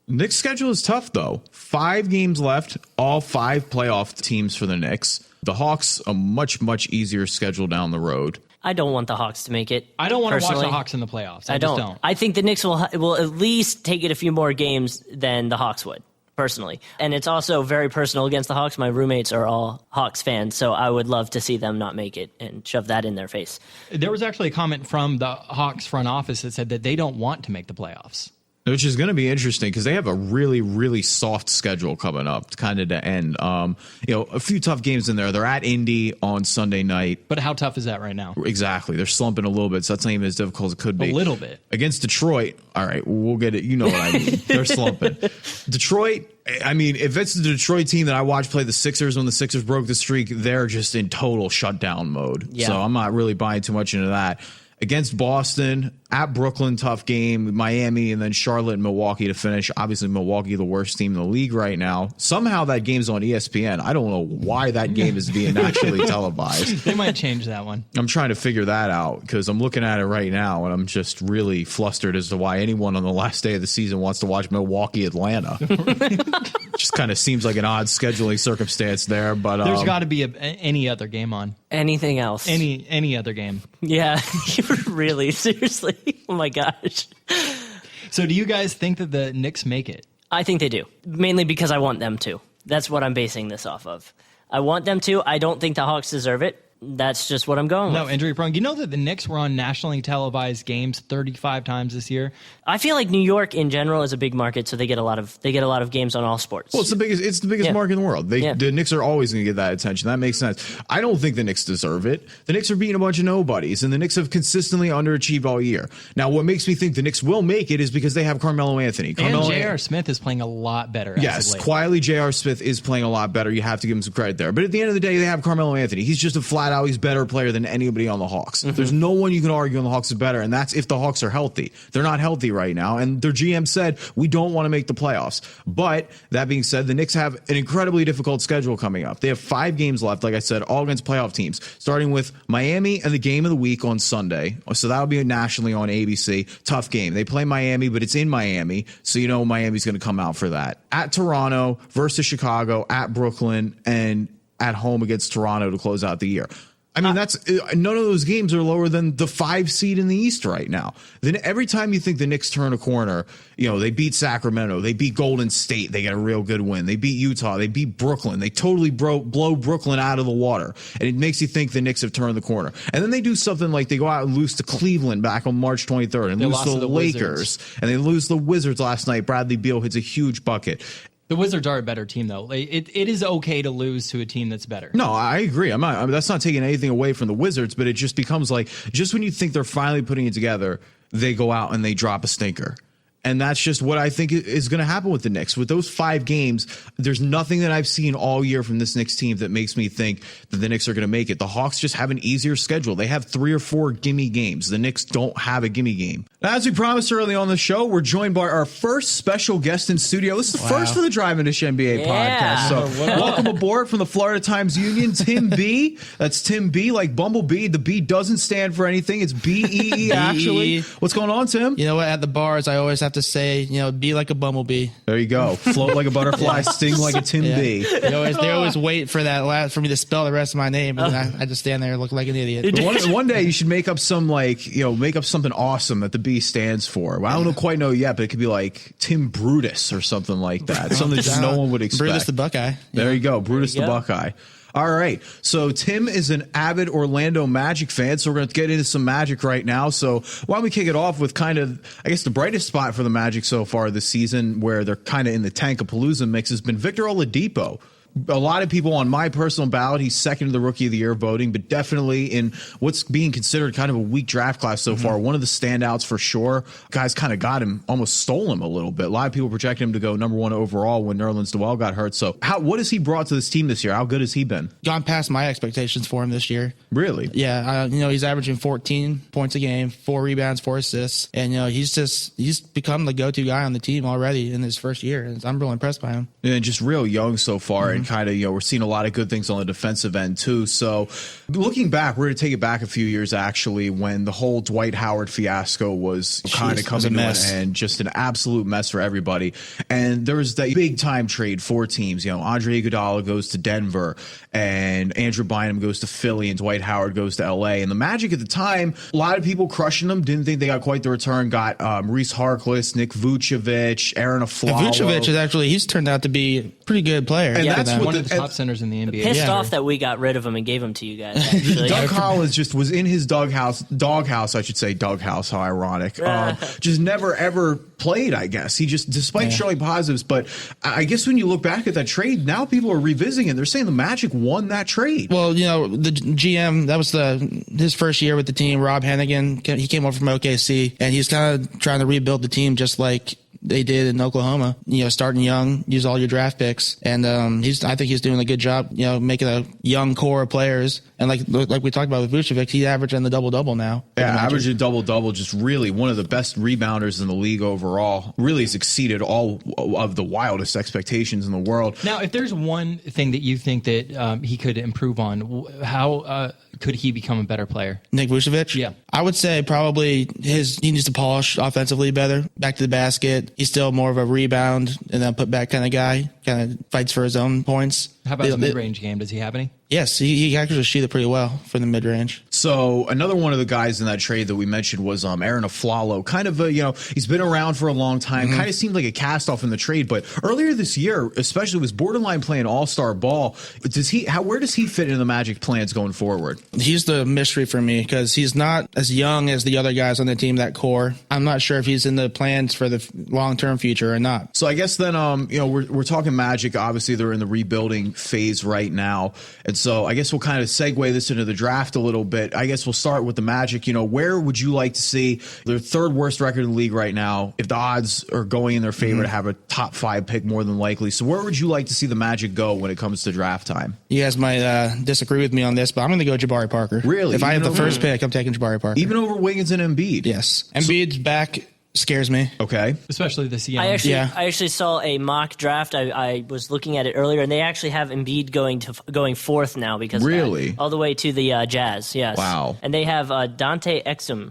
Knicks' schedule is tough, though. 5 games left, all 5 playoff teams for the Knicks. The Hawks, a much, much easier schedule down the road. I don't want the Hawks to make it. I don't want to watch the Hawks in the playoffs. I just don't. I think the Knicks will at least take it a few more games than the Hawks would, personally. And it's also very personal against the Hawks. My roommates are all Hawks fans, so I would love to see them not make it and shove that in their face. There was actually a comment from the Hawks front office that said that they don't want to make the playoffs. Which is going to be interesting because they have a really, really soft schedule coming up, kind of to end. A few tough games in there. They're at Indy on Sunday night. But how tough is that right now? Exactly. They're slumping a little bit, so that's not even as difficult as it could be. A little bit. Against Detroit, all right, we'll get it. You know what I mean. They're slumping. Detroit, I mean, if it's the Detroit team that I watched play the Sixers when the Sixers broke the streak, they're just in total shutdown mode. Yeah. So I'm not really buying too much into that. Against Boston, at Brooklyn, tough game, Miami, and then Charlotte and Milwaukee to finish. Obviously, Milwaukee, the worst team in the league right now. Somehow that game's on ESPN. I don't know why that game is being naturally televised. They might change that one. I'm trying to figure that out because I'm looking at it right now, and I'm just really flustered as to why anyone on the last day of the season wants to watch Milwaukee, Atlanta. Just kind of seems like an odd scheduling circumstance there. But there's got to be any other game on. Anything else? Any other game? Yeah, really, seriously. Oh my gosh. So, do you guys think that the Knicks make it? I think they do, mainly because I want them to. That's what I'm basing this off of. I want them to. I don't think the Hawks deserve it. that's just what I'm going No, with. injury prone. You know that the Knicks were on nationally televised games 35 times this year? I feel like New York in general is a big market, so they get a lot of games on all sports. Well, it's the biggest Yeah. market in the world. The Knicks are always going to get that attention. That makes sense. I don't think the Knicks deserve it. The Knicks are beating a bunch of nobodies, and the Knicks have consistently underachieved all year. Now, what makes me think the Knicks will make it is because they have Carmelo Anthony. And J.R. Smith is playing a lot better. Yes, as of late. quietly J.R. Smith is playing a lot better. You have to give him some credit there. But at the end of the day, they have Carmelo Anthony. He's just a flat out, he's a better player than anybody on the Hawks. There's no one you can argue on the Hawks is better, and that's if the Hawks are healthy. They're not healthy right now, and their GM said, we don't want to make the playoffs. But that being said, the Knicks have an incredibly difficult schedule coming up. They have 5 games left, like I said, all against playoff teams, starting with Miami and the game of the week on Sunday. So that'll be nationally on ABC. Tough game. They play Miami, but it's in Miami, so you know Miami's going to come out for that. At Toronto versus Chicago, at Brooklyn, and at home against Toronto to close out the year. I mean, that's none of those games are lower than the 5 seed in the East right now. Then every time you think the Knicks turn a corner, you know, they beat Sacramento, they beat Golden State, they get a real good win. They beat Utah, they beat Brooklyn, they totally blow Brooklyn out of the water, and it makes you think the Knicks have turned the corner. And then they do something like they go out and lose to Cleveland back on March 23rd, and lose to the Lakers, and they lose the Wizards last night. Bradley Beal hits a huge bucket. The Wizards are a better team, though. It is okay to lose to a team that's better. No, I agree. That's not taking anything away from the Wizards, but it just becomes like, just when you think they're finally putting it together, they go out and they drop a stinker. And that's just what I think is going to happen with the Knicks. With those 5 games, there's nothing that I've seen all year from this Knicks team that makes me think that the Knicks are going to make it. The Hawks just have an easier schedule. They have 3 or 4 gimme games. The Knicks don't have a gimme game. Now, as we promised early on the show, we're joined by our first special guest in studio. This is the first for the Drive-In Dish NBA podcast. So welcome aboard from the Florida Times Union, Tim B. That's Tim B, like Bumblebee. The B doesn't stand for anything. It's B-E-E, actually. What's going on, Tim? You know what? At the bars, I always have to say, you know, be like a bumblebee. There you go. Float like a butterfly, sting like a Tim B. They always wait for that for me to spell the rest of my name, and I just stand there looking like an idiot. But one day you should make up make up something awesome that the B stands for. Well, I don't quite know yet, but it could be like Tim Brutus or something like that. Something just no one would expect. Brutus the Buckeye. There you go. Brutus the Buckeye. All right. So Tim is an avid Orlando Magic fan, so we're going to get into some Magic right now. So why don't we kick it off with kind of, I guess, the brightest spot for the Magic so far this season, where they're kind of in the Tankapalooza mix, has been Victor Oladipo. A lot of people on my personal ballot, he's second to the Rookie of the Year voting, but definitely in what's being considered kind of a weak draft class so far. One of the standouts for sure. Guys kind of got him, almost stole him a little bit. A lot of people projected him to go number 1 overall when Nerlens Noel got hurt. So what has he brought to this team this year? How good has he been? Gone past my expectations for him this year. Really? Yeah, he's averaging 14 points a game, 4 rebounds, 4 assists, and he's become the go-to guy on the team already in his first year. And I'm real impressed by him. And just real young so far, and kind of, we're seeing a lot of good things on the defensive end too. So looking back, we're going to take it back a few years actually, when the whole Dwight Howard fiasco was kind of coming to an end, just an absolute mess for everybody. And there was that big time trade for teams. Andre Iguodala goes to Denver, and Andrew Bynum goes to Philly, and Dwight Howard goes to LA. And the Magic at the time, a lot of people crushing them, didn't think they got quite the return. Got Reese Harkless, Nick Vucevic, Aaron Aflalo. Vucevic is he's turned out to be a pretty good player. And that's one of the top centers in the NBA. Pissed off that we got rid of him and gave him to you guys. Actually. Doug Collins just was in his doghouse, I should say, doghouse, how ironic. Just never, ever played, I guess. He just, despite showing positives, but I guess when you look back at that trade, now people are revisiting it. They're saying the Magic won that trade. Well, the GM, that was his first year with the team, Rob Hannigan. He came over from OKC, and he's kind of trying to rebuild the team just like they did in Oklahoma, starting young, use all your draft picks. And I think he's doing a good job, making a young core of players. And like we talked about with Vucevic, he's averaging the double-double now. Yeah, averaging double-double, just really one of the best rebounders in the league overall. Really has exceeded all of the wildest expectations in the world. Now, if there's one thing that you think that he could improve on, how could he become a better player? Nick Vucevic? Yeah. I would say probably he needs to polish offensively better, back to the basket. He's still more of a rebound and then put back kind of guy. kind of fights for his own points. How about the mid-range game? Does he have any? Yes, he actually shoot it pretty well for the mid-range. So another one of the guys in that trade that we mentioned was Aaron Aflalo. Kind of he's been around for a long time. Kind of seemed like a cast-off in the trade, but earlier this year, especially, was borderline playing all-star ball. Where does he fit in the Magic plans going forward? He's the mystery for me because he's not as young as the other guys on the team, that core. I'm not sure if he's in the plans for the long-term future or not. So I guess then, we're talking Magic. Obviously, they're in the rebuilding phase right now. And so I guess we'll kind of segue this into the draft a little bit. I guess we'll start with the Magic. Where would you like to see their third worst record in the league right now? If the odds are going in their favor to have a top 5 pick more than likely. So where would you like to see the Magic go when it comes to draft time? You guys might disagree with me on this, but I'm going to go Jabari Parker. Really? If I have the first pick, I'm taking Jabari Parker. Even over Wiggins and Embiid? Yes. Embiid's back scares me. Okay. Especially this young. I actually saw a mock draft. I was looking at it earlier, and they actually have Embiid going fourth now because of that, all the way to the Jazz. Yes. Wow. And they have Dante Exum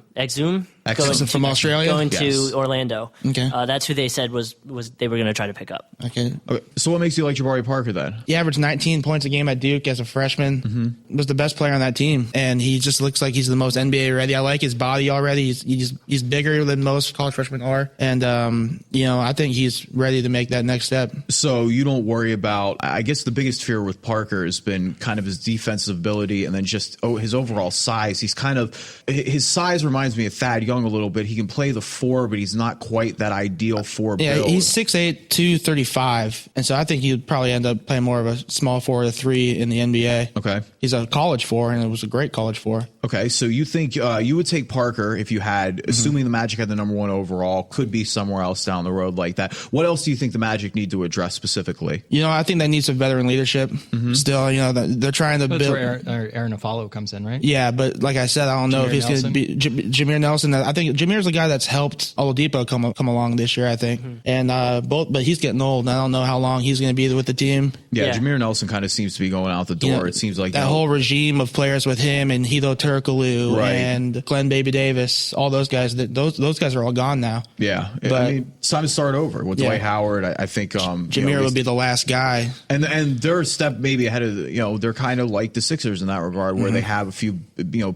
From Australia? going to Orlando. Okay. That's who they said was they were going to try to pick up. Okay. So what makes you like Jabari Parker then? He averaged 19 points a game at Duke as a freshman. Was the best player on that team, and he just looks like he's the most NBA ready. I like his body already. He's bigger than most college freshmen are, and I think he's ready to make that next step. So you don't worry about. I guess the biggest fear with Parker has been kind of his defensive ability, and then just his overall size. His size reminds me of Thad Young a little bit. He can play the 4, but he's not quite that ideal 4 build. Yeah, he's 6'8", 235, and so I think he would probably end up playing more of a small 4 or 3 in the NBA. Okay. He's a college 4, and it was a great college 4. Okay, so you think you would take Parker if you had, assuming the Magic had the number 1 overall, could be somewhere else down the road like that. What else do you think the Magic need to address specifically? I think they need some veteran leadership. Still, they're trying to That's build. where Aaron Aflalo comes in, right? Yeah, but like I said, I don't know if he's going to be Jameer Nelson. I think Jameer's the guy that's helped Oladipo come along this year, I think. And but he's getting old, and I don't know how long he's going to be with the team. Yeah, Jameer Nelson kind of seems to be going out the door. It seems like that whole regime of players with him and Hilo Turkoglu and Glenn Baby Davis, all those guys. Those guys are all gone now. Yeah, but it's time to start over with Dwight Howard. I think Jameer would be the last guy, and they're a step maybe ahead of they're kind of like the Sixers in that regard, where they have a few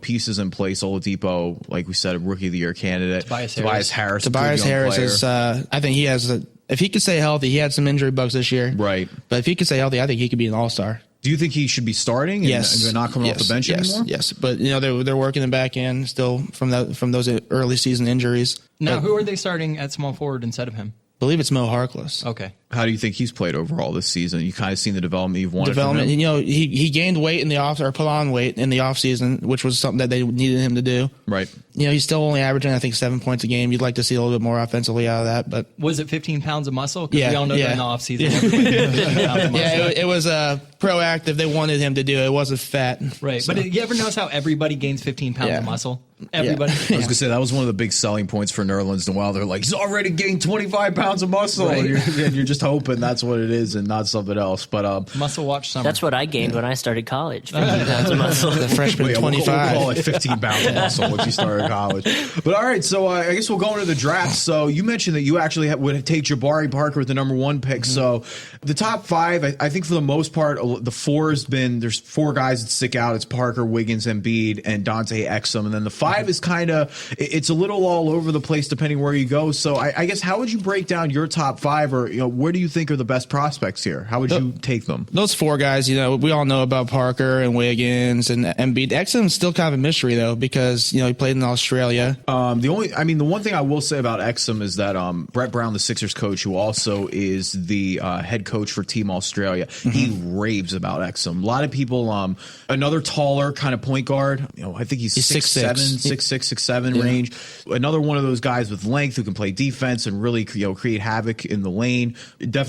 pieces in place. Oladipo, like we said, a Rookie of the Year candidate. Tobias Harris. Tobias Harris is. I think he has. If he could stay healthy, he had some injury bugs this year. Right. But if he could stay healthy, I think he could be an all-star. Do you think he should be starting and not coming off the bench anymore? Yes, but they're working him back in still from those early season injuries. Now, who are they starting at small forward instead of him? I believe it's Mo Harkless. Okay. How do you think he's played overall this season? You kind of seen the development you've wanted from him? He gained weight in the put on weight in the off season, which was something that they needed him to do. Right. He's still only averaging, I think, 7 points a game. You'd like to see a little bit more offensively out of that, but was it 15 pounds of muscle? Because we all know that in the off season. It was proactive. They wanted him to do it. It wasn't fat. Right. So. But you ever notice how everybody gains 15 pounds of muscle? Everybody. I was going to say that was one of the big selling points for Nerlens Noel. They're like, he's already gained 25 pounds of muscle. Right. And you're just hoping that's what it is and not something else. But Muscle Watch Summer. That's what I gained when I started college. 15 pounds of muscle. The freshman 25. We'll call it 15 pounds of muscle once you started college. But all right, so I guess we'll go into the draft. So you mentioned that you actually would take Jabari Parker with the number 1 pick. So the top 5, I think for the most part, the 4 has been, there's 4 guys that stick out. It's Parker, Wiggins, Embiid, and Dante Exum. And then the 5 is kind of, it's a little all over the place depending where you go. So I guess how would you break down your top 5, or where do you think are the best prospects here? How would you take them? Those 4 guys, we all know about Parker and Wiggins and Embiid. Exum's still kind of a mystery though, because he played in Australia. The one thing I will say about Exum is that Brett Brown, the Sixers coach, who also is the head coach for Team Australia, he raves about Exum. A lot of people, another taller kind of point guard. I think he's 6'7", 6'7" range. Another one of those guys with length who can play defense and really create havoc in the lane.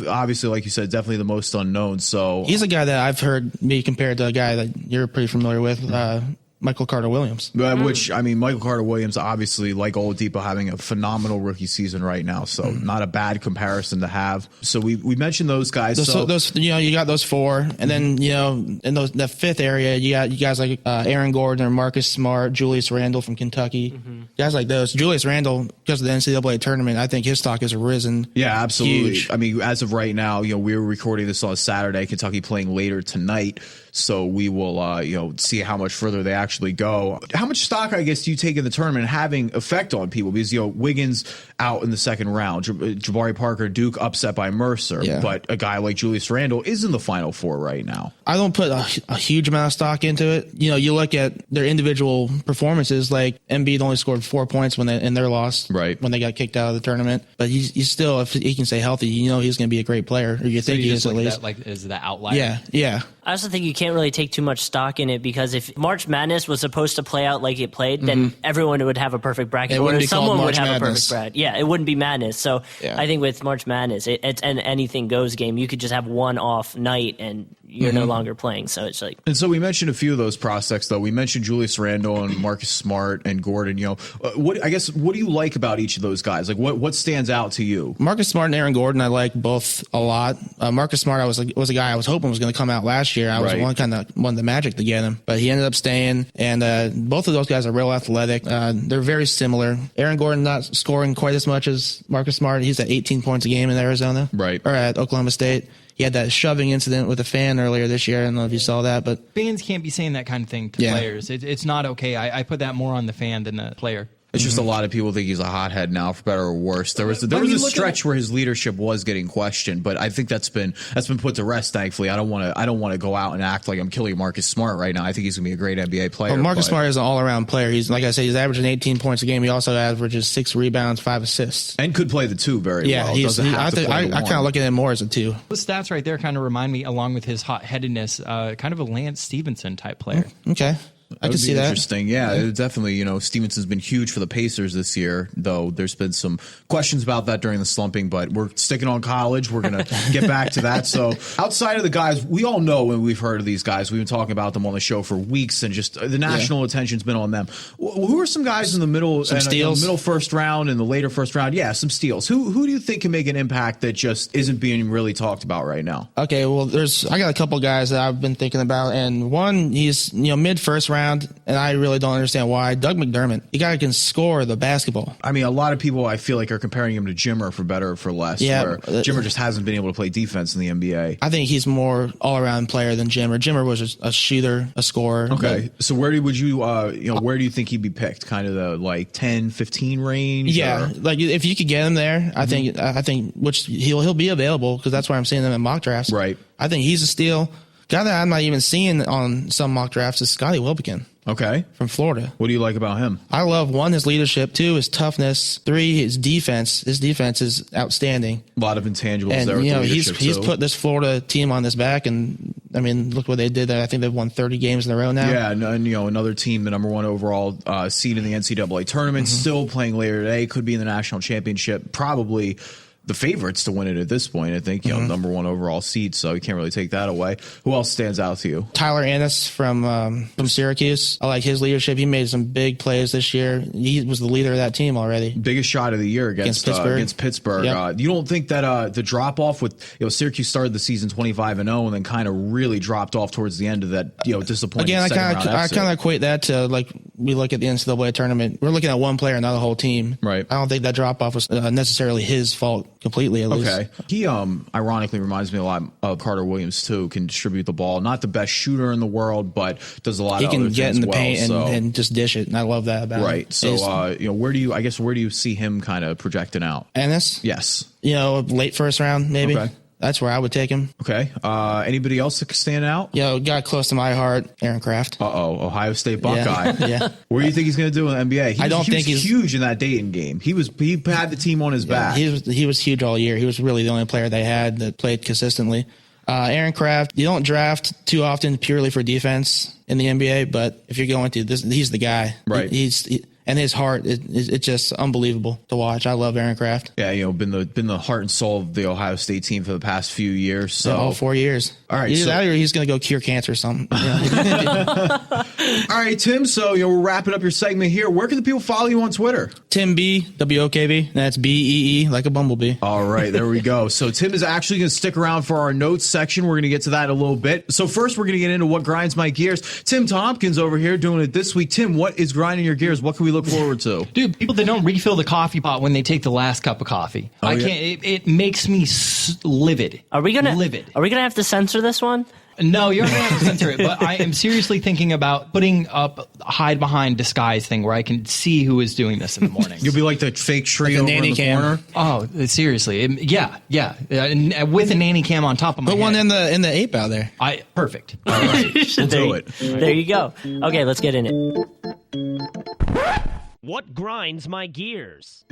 Obviously, like you said, definitely the most unknown. So he's a guy that I've heard be compared to a guy that you're pretty familiar with. Michael Carter-Williams. Which, I mean, Michael Carter-Williams, obviously, like Oladipo, having a phenomenal rookie season right now. So not a bad comparison to have. So we mentioned those guys. Those you got those four. And then, in the fifth area, you got you guys like Aaron Gordon or Marcus Smart, Julius Randle from Kentucky. Guys like those. Julius Randle, because of the NCAA tournament, I think his stock has risen. Yeah, absolutely. Huge. I mean, as of right now, we were recording this on Saturday. Kentucky playing later tonight. So we will, see how much further they actually go. How much stock, I guess, do you take in the tournament having effect on people? Because, Wiggins out in the second round, Jabari Parker, Duke upset by Mercer. Yeah. But a guy like Julius Randle is in the Final Four right now. I don't put a huge amount of stock into it. You look at their individual performances, like Embiid only scored 4 points in their loss, right, when they got kicked out of the tournament. But he's still, if he can stay healthy, he's going to be a great player, or you think he is at least. That, is the outlier. Yeah. I also think you can't really take too much stock in it, because if March Madness was supposed to play out like it played, then everyone would have a perfect bracket. It wouldn't or be called someone would March have Madness. a perfect bracket. Yeah, it wouldn't be madness. So Yeah. I think with March Madness, it's an anything goes game. You could just have one off night and you're no longer playing. So it's like. And so we mentioned a few of those prospects, though. We mentioned Julius Randle and Marcus Smart and Gordon. What do you like about each of those guys? Like, what stands out to you? Marcus Smart and Aaron Gordon, I like both a lot. Marcus Smart, was a guy I was hoping was going to come out last year. I was wanted the Magic to get him, but he ended up staying. And both of those guys are real athletic. They're very similar. Aaron Gordon not scoring quite as much as Marcus Smart. He's at 18 points a game in Arizona, right, or at Oklahoma State. He had that shoving incident with a fan earlier this year. I don't know if you saw that, but fans can't be saying that kind of thing to players. It's not okay. I put that more on the fan than the player. It's just a lot of people think he's a hothead now, for better or worse. There was a stretch where his leadership was getting questioned, but I think that's been put to rest. Thankfully, I don't want to go out and act like I'm killing Marcus Smart right now. I think he's gonna be a great NBA player. Well, Marcus Smart is an all around player. He's, like I said, he's averaging 18 points a game. He also averages 6 rebounds, 5 assists, and could play the two very well. I kind of look at him more as a two. Those stats right there kind of remind me, along with his hot headedness, kind of a Lance Stevenson type player. Okay. I can see that. Interesting. Yeah, definitely. Stevenson's been huge for the Pacers this year, though there's been some questions about that during the slumping, but we're sticking on college. We're going to get back to that. So outside of the guys, we all know when we've heard of these guys. We've been talking about them on the show for weeks, and just the national attention's been on them. Who are some guys in the middle, steals? Middle first round and the later first round? Yeah, some steals. Who do you think can make an impact that just isn't being really talked about right now? Okay, well, I got a couple guys that I've been thinking about, and one, he's mid first round, and I really don't understand why. Doug McDermott, the guy can score the basketball. I mean, a lot of people I feel like are comparing him to Jimmer for better or for less. Yeah, where Jimmer just hasn't been able to play defense in the NBA. I think he's more all around player than Jimmer. Jimmer was a shooter, a scorer. Okay, so where do you think he'd be picked? Kind of the 10, 15 range? Yeah, or? like if you could get him there, I think which he'll be available, because that's why I'm seeing him in mock drafts. Right. I think he's a steal. Guy that I'm not even seeing on some mock drafts is Scottie Wilbekin. Okay. From Florida. What do you like about him? I love, 1, his leadership, 2, his toughness, 3, his defense. His defense is outstanding. A lot of intangibles and, there. He's put this Florida team on his back, and I mean, look what they did there. I think they've won 30 games in a row now. Yeah, and another team, the number 1 overall seed in the NCAA tournament, still playing later today, could be in the national championship, probably the favorites to win it at this point. I think, number 1 overall seed, so you can't really take that away. Who else stands out to you? Tyler Ennis from Syracuse. I like his leadership. He made some big plays this year. He was the leader of that team already. Biggest shot of the year against Pittsburgh. Yep. You don't think that the drop off with Syracuse started the season 25-0 and then kind of really dropped off towards the end of that disappointing. Again, I exit. kind of equate that to like we look at the NCAA tournament. We're looking at one player, not a whole team. Right. I don't think that drop off was necessarily his fault completely. At least. Okay. He ironically reminds me a lot of Carter Williams too. Can distribute the ball. Not the best shooter in the world, but does a lot. He can get in the paint well, and just dish it, and I love that about him. Right. So where do you see him kind of projecting out? Ennis? Yes. Late first round maybe. Okay. That's where I would take him. Okay. Anybody else that could stand out? Got close to my heart, Aaron Kraft. Ohio State Buckeye. Yeah. Where do you think he's going to do in the NBA? I don't think he's huge in that Dayton game. He had the team on his back. He was huge all year. He was really the only player they had that played consistently. Aaron Kraft, you don't draft too often purely for defense in the NBA, but if you're going to, he's the guy. Right. and his heart, it's just unbelievable to watch. I love Aaron Kraft. Yeah, been the heart and soul of the Ohio State team for the past few years. So all 4 years. All right, either that or he's going to go cure cancer or something. All right, Tim. So we're wrapping up your segment here. Where can the people follow you on Twitter? Tim B, WOKB. That's BEE, like a bumblebee. All right, there we go. So Tim is actually going to stick around for our notes section. We're going to get to that in a little bit. So first, we're going to get into what grinds my gears. Tim Tompkins over here doing it this week. Tim, what is grinding your gears? What can we look forward to? Dude, people that don't refill the coffee pot when they take the last cup of coffee. Oh, I yeah. can't. It makes me livid. Are we gonna livid? Are we gonna have to censor this one? No, you're not going to have to censor it, but I am seriously thinking about putting up a hide behind disguise thing where I can see who is doing this in the morning. You'll be like the fake tree Like a over nanny in the cam. corner. Oh, seriously. Yeah. And with a nanny cam on top of my Put head. one in the ape out there. Perfect. All right, we'll do it. There you go. Okay, let's get in it. What grinds my gears?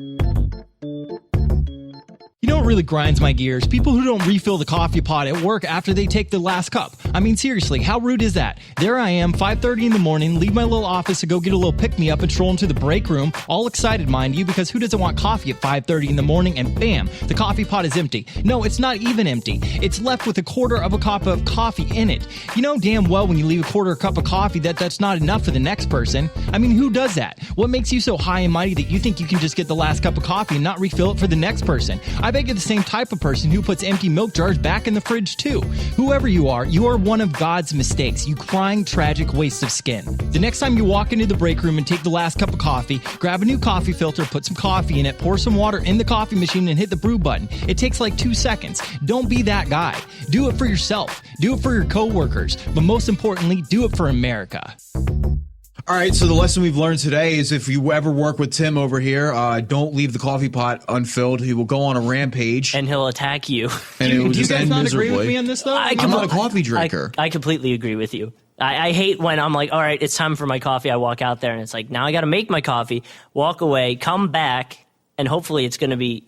You know what really grinds my gears? People who don't refill the coffee pot at work after they take the last cup. I mean, seriously, how rude is that? There I am, 5:30 in the morning, leave my little office to go get a little pick-me-up and stroll into the break room, all excited, mind you, because who doesn't want coffee at 5:30 in the morning, and bam, the coffee pot is empty. No, it's not even empty. It's left with a quarter of a cup of coffee in it. You know damn well when you leave a quarter of a cup of coffee that's not enough for the next person. I mean, who does that? What makes you so high and mighty that you think you can just get the last cup of coffee and not refill it for the next person? I bet you're the same type of person who puts empty milk jars back in the fridge too. Whoever you are one of God's mistakes, you crying, tragic waste of skin. The next time you walk into the break room and take the last cup of coffee, grab a new coffee filter, put some coffee in it, pour some water in the coffee machine and hit the brew button. It takes like 2 seconds. Don't be that guy. Do it for yourself. Do it for your coworkers. But most importantly, do it for America. All right, so the lesson we've learned today is if you ever work with Tim over here, don't leave the coffee pot unfilled. He will go on a rampage. And he'll attack you. And it will Do you just guys end not miserably. agree with me on this though? I'm not a coffee drinker. I completely agree with you. I hate when I'm like, all right, it's time for my coffee. I walk out there and it's like, now I got to make my coffee, walk away, come back, and hopefully it's going to be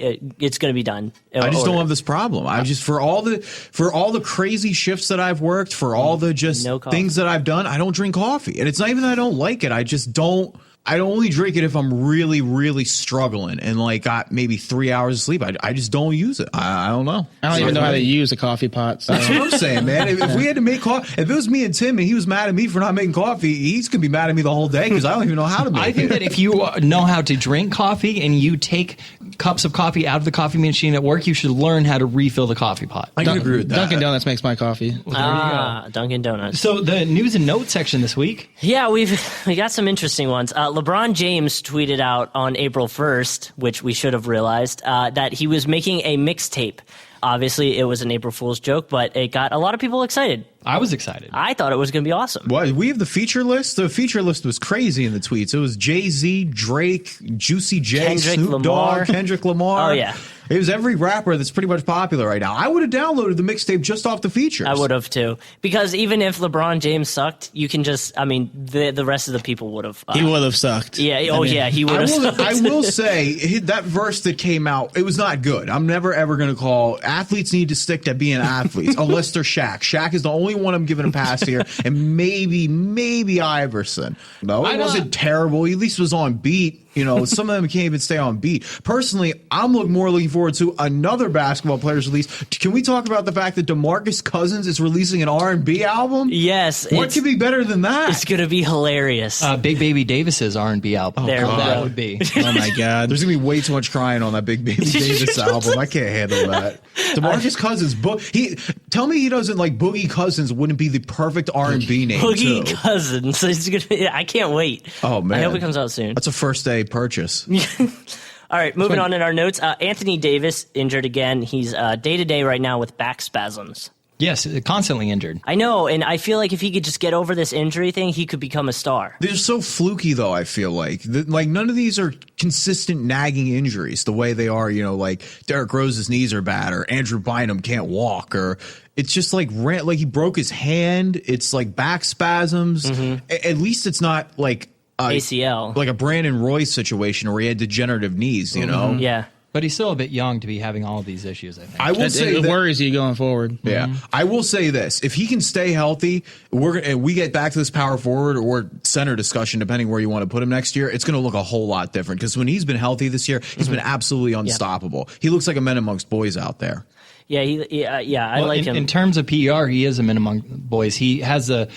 done. I just don't have this problem. I just for all the crazy shifts that I've worked, for all the just things that I've done, I don't drink coffee. And it's not even that I don't like it. I just don't. I only drink it if I'm really, really struggling and like got maybe 3 hours of sleep. I just don't use it. I don't know. I don't even know how to use a coffee pot. So. That's what I'm saying, man. If we had to make coffee, if it was me and Tim and he was mad at me for not making coffee, he's going to be mad at me the whole day because I don't even know how to make it. I think that if you know how to drink coffee and you take cups of coffee out of the coffee machine at work, you should learn how to refill the coffee pot. I can agree with that. Dunkin' Donuts makes my coffee. Dunkin' Donuts. So the news and notes section this week. Yeah, we got some interesting ones. LeBron James tweeted out on April 1st, which we should have realized, that he was making a mixtape. Obviously, it was an April Fool's joke, but it got a lot of people excited. I was excited. I thought it was going to be awesome. What, we have the feature list? The feature list was crazy in the tweets. It was Jay-Z, Drake, Juicy J, Kendrick Snoop Lamar. Dogg, Kendrick Lamar. Oh, yeah. It was every rapper that's pretty much popular right now. I would have downloaded the mixtape just off the features. I would have too, because even if LeBron James sucked, you can just, I mean, the rest of the people would have. He would have sucked. Yeah. Yeah. He would have. I will say that verse that came out, it was not good. I'm never ever going to call athletes need to stick to being athletes unless they're Shaq. Shaq is the only one I'm giving a pass here, and maybe Iverson. No, it wasn't terrible. He at least was on beat. You know, some of them can't even stay on beat. Personally, I'm more looking forward to another basketball player's release. Can we talk about the fact that DeMarcus Cousins is releasing an R&B album? Yes. What could be better than that? It's going to be hilarious. Big Baby Davis's R&B album. There we that go. would be. Oh my God. There's gonna be way too much crying on that Big Baby Davis album. I can't handle that. DeMarcus Cousins, tell me he doesn't like Boogie Cousins. Wouldn't be the perfect R&B name Boogie too. Cousins. It's gonna, I can't wait. Oh man, I hope it comes out soon. That's a first day purchase. All right, moving on in our notes. Anthony Davis injured again. He's day-to-day right now with back spasms. Yes, constantly injured. I know, and I feel like if he could just get over this injury thing, he could become a star. They're so fluky, though, I feel like. None of these are consistent nagging injuries the way they are, like Derrick Rose's knees are bad or Andrew Bynum can't walk or it's just like he broke his hand. It's like back spasms. Mm-hmm. At least it's not like ACL. Like a Brandon Roy situation where he had degenerative knees, you know? Yeah. But he's still a bit young to be having all of these issues, I think. I will say it that, worries you going forward. Yeah, I will say this: if he can stay healthy, and we get back to this power forward or center discussion, depending where you want to put him next year, it's going to look a whole lot different. Because when he's been healthy this year, he's been absolutely unstoppable. He looks like a man amongst boys out there. Yeah, I like him. In terms of PER, he is a man among boys. He has the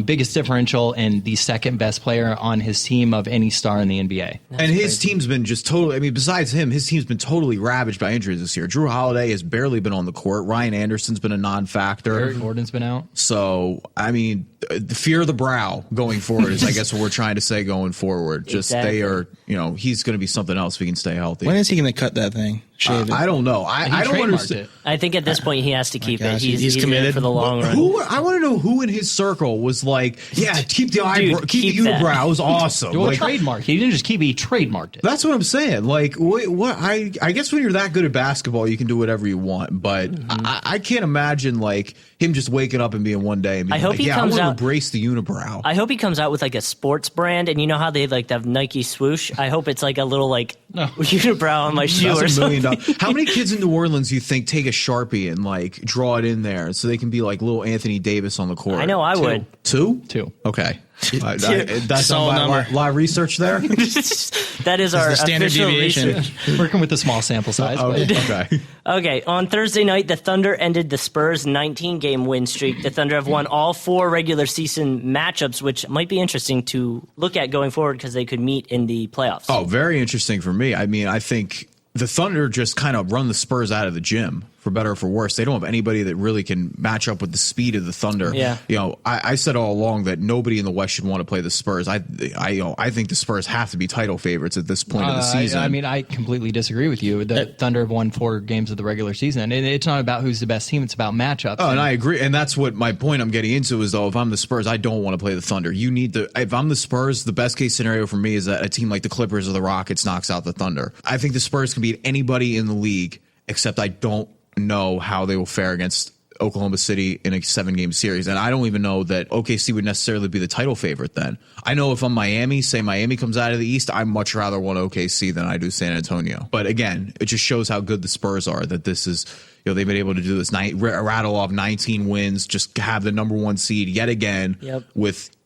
biggest differential and the second best player on his team of any star in the NBA. And his team's been just totally, I mean, besides him, his team's been totally ravaged by injuries this year. Drew Holiday has barely been on the court. Ryan Anderson's been a non-factor. Eric Gordon's been out. So, I mean, the fear of the brow going forward is, I guess, what we're trying to say going forward. Just they are, he's going to be something else if he can stay healthy. When is he going to cut that thing? Shave it? I don't know. I don't understand. It. I think at this point he has to keep gosh, it. He's committed in it for the long run. I want to know who in his circle was like, yeah, keep the eyebrow, keep the unibrow. It was awesome. Well, Like, trademark. He didn't just keep it, he trademarked it. that's what I'm saying. Like, what? I guess when you're that good at basketball, you can do whatever you want. But I can't imagine like him just waking up and being one day and being I hope like, he yeah, comes I want out- to embrace the unibrow. I hope he comes out with like a sports brand, and you know how they like have Nike swoosh. I hope it's like a little like unibrow on my shoe or That's $1 million. something. How many kids in New Orleans do you think take a Sharpie and like draw it in there so they can be like little Anthony Davis on the court? I know I would. Two? Okay. That's Solid a number. lot of research there. That is our the standard official deviation. research. Working with a small sample size. but- Okay. Okay, on Thursday night, the Thunder ended the Spurs' 19-game win streak. The Thunder have won all 4 regular season matchups, which might be interesting to look at going forward because they could meet in the playoffs. Oh, very interesting for me. I mean, I think the Thunder just kind of run the Spurs out of the gym, for better or for worse. They don't have anybody that really can match up with the speed of the Thunder. Yeah. I said all along that nobody in the West should want to play the Spurs. I think the Spurs have to be title favorites at this point of the season. I mean, I completely disagree with you. The Thunder have won 4 games of the regular season. And it's not about who's the best team. It's about matchups. Oh, and I agree. And that's what my point I'm getting into is, though, if I'm the Spurs, I don't want to play the Thunder. If I'm the Spurs, the best case scenario for me is that a team like the Clippers or the Rockets knocks out the Thunder. I think the Spurs can beat anybody in the league, except I don't know how they will fare against Oklahoma City in a 7-game series. And I don't even know that OKC would necessarily be the title favorite then. I know if I'm Miami, say Miami comes out of the East, I'd much rather want OKC than I do San Antonio. But again, it just shows how good the Spurs are, that this is, they've been able to do this, rattle off 19 wins, just have the number 1 seed yet again. Yep.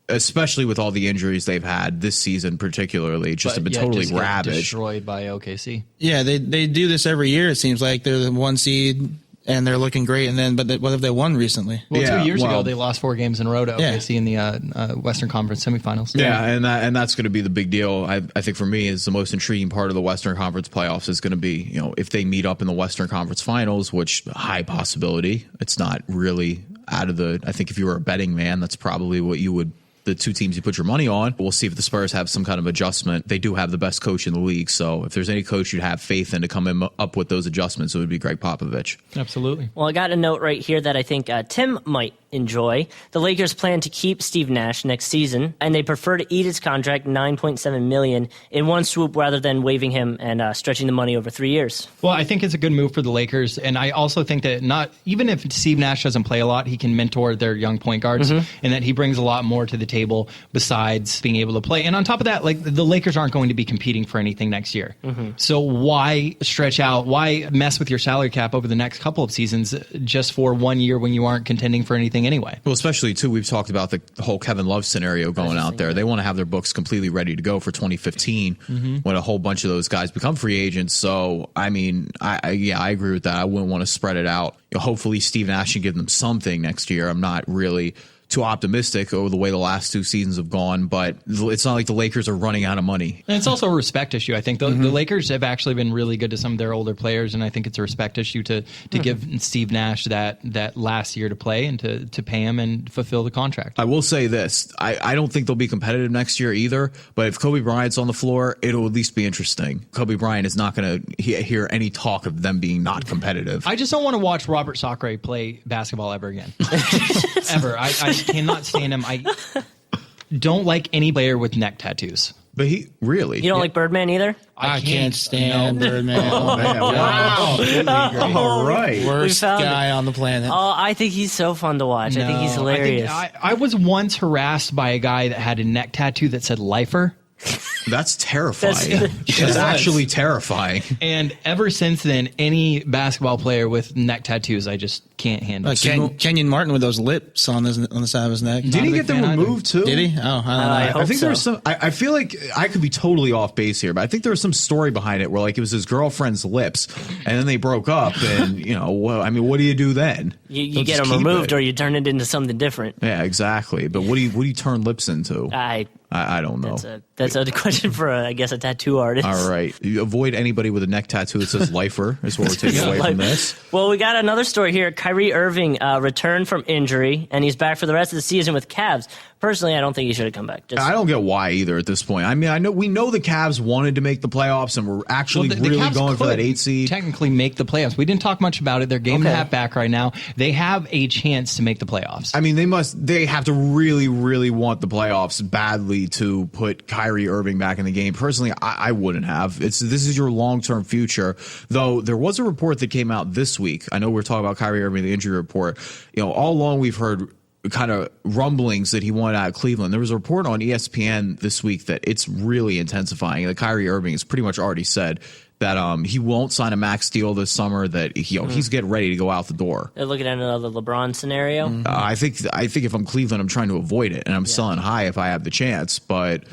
Especially with all the injuries they've had this season, particularly, just have been yet totally just get ravaged. destroyed by OKC. Yeah, they do this every year. It seems like they're the 1 seed and they're looking great. And then, what have they won recently? Well, Yeah, 2 years well- ago, they lost 4 games in a row to OKC in the Western Conference semifinals. Yeah, and that's going to be the big deal. I think for me is the most intriguing part of the Western Conference playoffs is going to be, if they meet up in the Western Conference Finals, which high possibility. It's not really out of the. I think if you were a betting man, that's probably what you would. The 2 teams you put your money on. We'll see if the Spurs have some kind of adjustment. They do have the best coach in the league, so if there's any coach you'd have faith in to come up with those adjustments, it would be Greg Popovich. Absolutely. Well, I got a note right here that I think Tim might enjoy. The Lakers plan to keep Steve Nash next season, and they prefer to eat his contract, $9.7 million, in one swoop rather than waiving him and stretching the money over 3 years. Well, I think it's a good move for the Lakers, and I also think that even if Steve Nash doesn't play a lot, he can mentor their young point guards, and that he brings a lot more to the table besides being able to play. And on top of that, like the Lakers aren't going to be competing for anything next year. So why stretch out? Why mess with your salary cap over the next couple of seasons just for 1 year when you aren't contending for anything anyway? Well, especially, too, we've talked about the whole Kevin Love scenario going out there. They want to have their books completely ready to go for 2015 when a whole bunch of those guys become free agents. So, I mean, I agree with that. I wouldn't want to spread it out. Hopefully, Steve Nash can give them something next year. I'm not really too optimistic over the way the last 2 seasons have gone, but it's not like the Lakers are running out of money. And it's also a respect issue. I think the Lakers have actually been really good to some of their older players, and I think it's a respect issue to give Steve Nash that last year to play and to pay him and fulfill the contract. I will say this. I don't think they'll be competitive next year either, but if Kobe Bryant's on the floor, it'll at least be interesting. Kobe Bryant is not going to hear any talk of them being not competitive. I just don't want to watch Robert Sacre play basketball ever again. Ever. I cannot stand him. I don't like any player with neck tattoos. But he really. You don't like Birdman either? I can't stand Birdman. Man, wow. All right. Worst We found guy on the planet. Oh, I think he's so fun to watch. I think he's hilarious. I was once harassed by a guy that had a neck tattoo that said "lifer." That's terrifying. That's actually terrifying. And ever since then, any basketball player with neck tattoos, I just can't handle. Kenyon Martin with those lips on the side of his neck. Did he get them removed too? Did he? Oh, I don't know. I think there was some. I feel like I could be totally off base here, but I think there was some story behind it where like it was his girlfriend's lips, and then they broke up, and what do you do then? You get them removed, or you turn it into something different. Yeah, exactly. But what do you turn lips into? I don't know. That's a question for, I guess, a tattoo artist. All right. You avoid anybody with a neck tattoo that says lifer is what we're taking away from this. Well, we got another story here. Kyrie Irving returned from injury, and he's back for the rest of the season with Cavs. Personally, I don't think he should have come back. I don't get why either at this point. I mean, we know the Cavs wanted to make the playoffs and were actually really going for that 8 seed. Technically make the playoffs. We didn't talk much about it. They're game and a half back right now. They have a chance to make the playoffs. I mean, they have to really, really want the playoffs badly to put Kyrie Irving back in the game. Personally, I wouldn't have. This is your long-term future. Though there was a report that came out this week. I know we're talking about Kyrie Irving, the injury report. All along we've heard kind of rumblings that he wanted out of Cleveland. There was a report on ESPN this week that it's really intensifying. That Kyrie Irving has pretty much already said that he won't sign a max deal this summer, that he's getting ready to go out the door. They're looking at another LeBron scenario. I think if I'm Cleveland, I'm trying to avoid it, and I'm selling high if I have the chance, but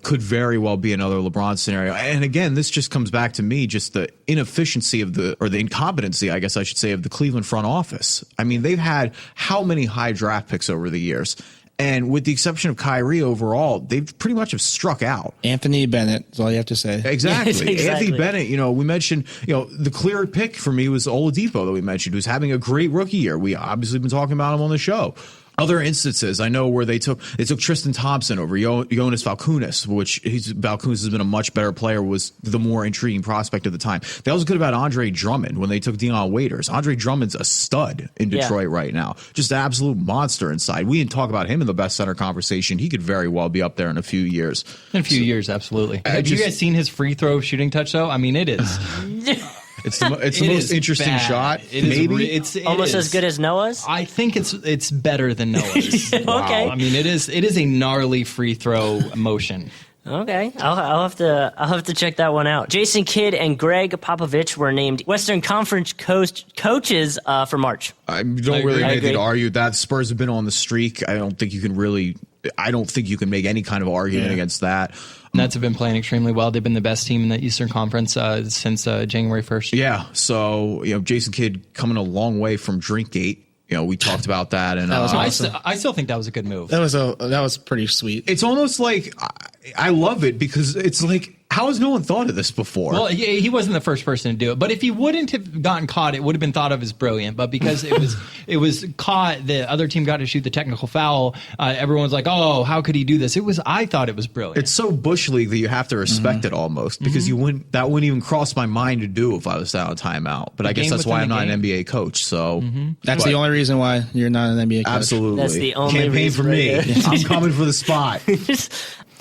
could very well be another LeBron scenario. And again, this just comes back to me, just the inefficiency the incompetency, I guess I should say, of the Cleveland front office. I mean, they've had how many high draft picks over the years? And with the exception of Kyrie overall, they've pretty much have struck out. Anthony Bennett is all you have to say. Exactly. Anthony Bennett, we mentioned, the clear pick for me was Oladipo that we mentioned, who's having a great rookie year. We obviously been talking about him on the show. Other instances, I know where they took Tristan Thompson over Jonas Valanciunas, which Valanciunas has been a much better player, was the more intriguing prospect at the time. They also could have had Andre Drummond when they took Dion Waiters. Andre Drummond's a stud in Detroit right now, just an absolute monster inside. We didn't talk about him in the best center conversation. He could very well be up there in a few years. In a few years, absolutely. Have you guys seen his free throw shooting touch though? I mean, it is. It's the most interesting bad. shot. Maybe it's almost as good as Noah's. I think it's better than Noah's. Okay. Wow. I mean, it is a gnarly free throw motion. Okay, I'll have to check that one out. Jason Kidd and Greg Popovich were named Western Conference coaches for March. I don't really have anything to argue with that. Spurs have been on the streak. I don't think you can make any kind of argument against that. Nets have been playing extremely well. They've been the best team in the Eastern Conference since January 1st. Yeah, so Jason Kidd coming a long way from Drinkgate. We talked about that, and I still think that was a good move. That was pretty sweet. It's almost like I love it because it's like, how has no one thought of this before? Well, he wasn't the first person to do it, but if he wouldn't have gotten caught, it would have been thought of as brilliant. But because it was caught, the other team got to shoot the technical foul. Everyone's like, "Oh, how could he do this?" I thought it was brilliant. It's so Bush League that you have to respect it almost, because that wouldn't even cross my mind to do if I was out of timeout. But I guess that's why I'm not an NBA coach. So that's the only reason why you're not an NBA coach. Absolutely, that's the only campaign reason for me. I'm coming for the spot.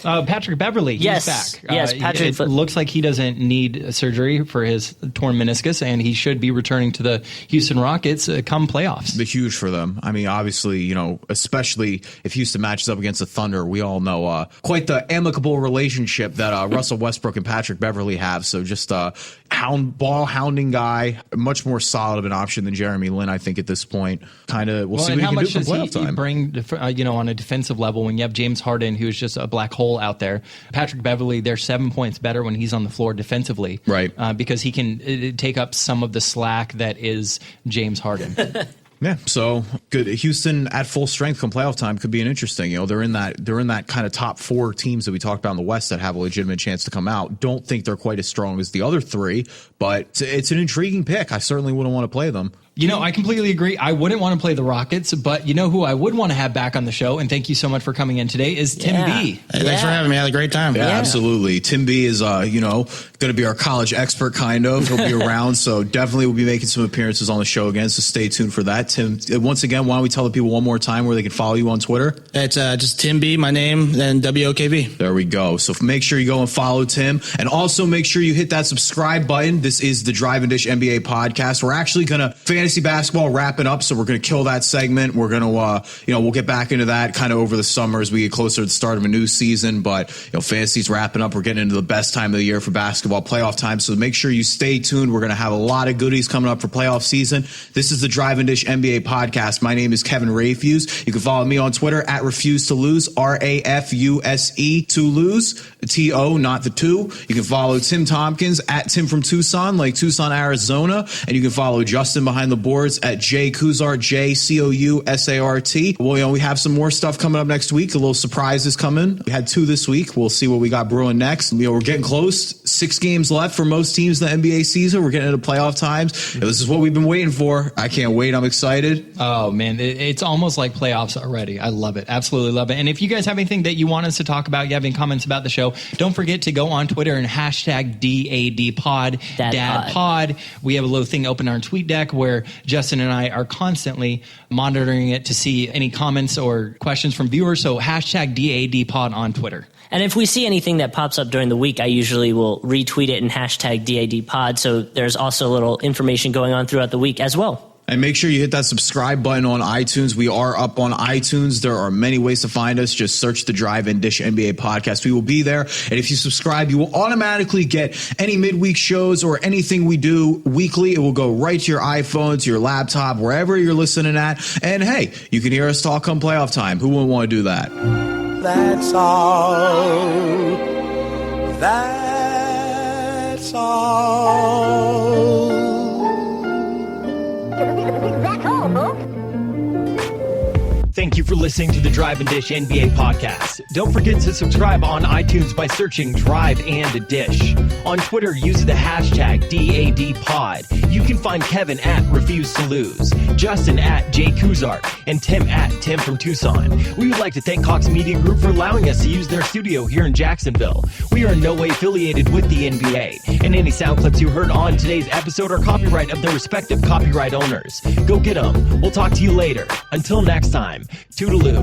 Patrick Beverley, he's back. Yes, Patrick. It looks like he doesn't need surgery for his torn meniscus, and he should be returning to the Houston Rockets come playoffs. They're huge for them. I mean, obviously, especially if Houston matches up against the Thunder, we all know quite the amicable relationship that Russell Westbrook and Patrick Beverley have. So just ball hounding guy, much more solid of an option than Jeremy Lin, I think, at this point. We'll see what he can do from playoff time. He bring, on a defensive level when you have James Harden, who's just a black hole out there. Patrick Beverley, they're 7 points better when he's on the floor defensively, right? Because he can take up some of the slack that is James Harden. Yeah, so good. Houston at full strength come playoff time could be an interesting. They're in that kind of top 4 teams that we talked about in the West that have a legitimate chance to come out. Don't think they're quite as strong as the other 3, but it's an intriguing pick. I certainly wouldn't want to play them. I completely agree. I wouldn't want to play the Rockets, but who I would want to have back on the show, and thank you so much for coming in today, is Tim B. Hey, thanks for having me. I had a great time. Yeah, absolutely. Tim B is, going to be our college expert, kind of. He'll be around, so definitely we'll be making some appearances on the show again, so stay tuned for that. Tim, once again, why don't we tell the people one more time where they can follow you on Twitter? It's just Tim B, my name, then WOKV. There we go. So make sure you go and follow Tim, and also make sure you hit that subscribe button. This is the Drive and Dish NBA podcast. We're actually going to fan fantasy basketball wrapping up, so we're going to kill that segment. We're going to, we'll get back into that kind of over the summer as we get closer to the start of a new season. But, fantasy's wrapping up. We're getting into the best time of the year for basketball, playoff time. So make sure you stay tuned. We're going to have a lot of goodies coming up for playoff season. This is the Drive and Dish NBA podcast. My name is Kevin Rafuse. You can follow me on Twitter at Refuse to Lose, RAFUSE to lose, TO, not the two. You can follow Tim Tompkins at Tim from Tucson, like Tucson, Arizona. And you can follow Justin behind the boards at J Cousart, JCOUSART. Well, we have some more stuff coming up next week. A little surprises coming. We had 2 this week. We'll see what we got brewing next. We're getting close. 6 games left for most teams in the NBA season. We're getting into playoff times. This is what we've been waiting for. I can't wait. I'm excited. Oh, man. It's almost like playoffs already. I love it. Absolutely love it. And if you guys have anything that you want us to talk about, you have any comments about the show, don't forget to go on Twitter and hashtag DADPod, DadPod. We have a little thing open on our tweet deck where Justin and I are constantly monitoring it to see any comments or questions from viewers. So hashtag DADPod on Twitter. And if we see anything that pops up during the week, I usually will retweet it and hashtag DADPod. So there's also a little information going on throughout the week as well. And make sure you hit that subscribe button on iTunes. We are up on iTunes. There are many ways to find us. Just search the Drive and Dish NBA podcast. We will be there. And if you subscribe, you will automatically get any midweek shows or anything we do weekly. It will go right to your iPhone, to your laptop, wherever you're listening at. And hey, you can hear us talk come playoff time. Who wouldn't want to do that? That's all. That's all. That's all, folks. Thank you for listening to the Drive and Dish NBA podcast. Don't forget to subscribe on iTunes by searching Drive and Dish. On Twitter, use the hashtag DADPod. You can find Kevin at Refuse to Lose, Justin at J Cousart, and Tim at Tim from Tucson. We would like to thank Cox Media Group for allowing us to use their studio here in Jacksonville. We are in no way affiliated with the NBA, and any sound clips you heard on today's episode are copyright of their respective copyright owners. Go get them. We'll talk to you later. Until next time, toodaloo.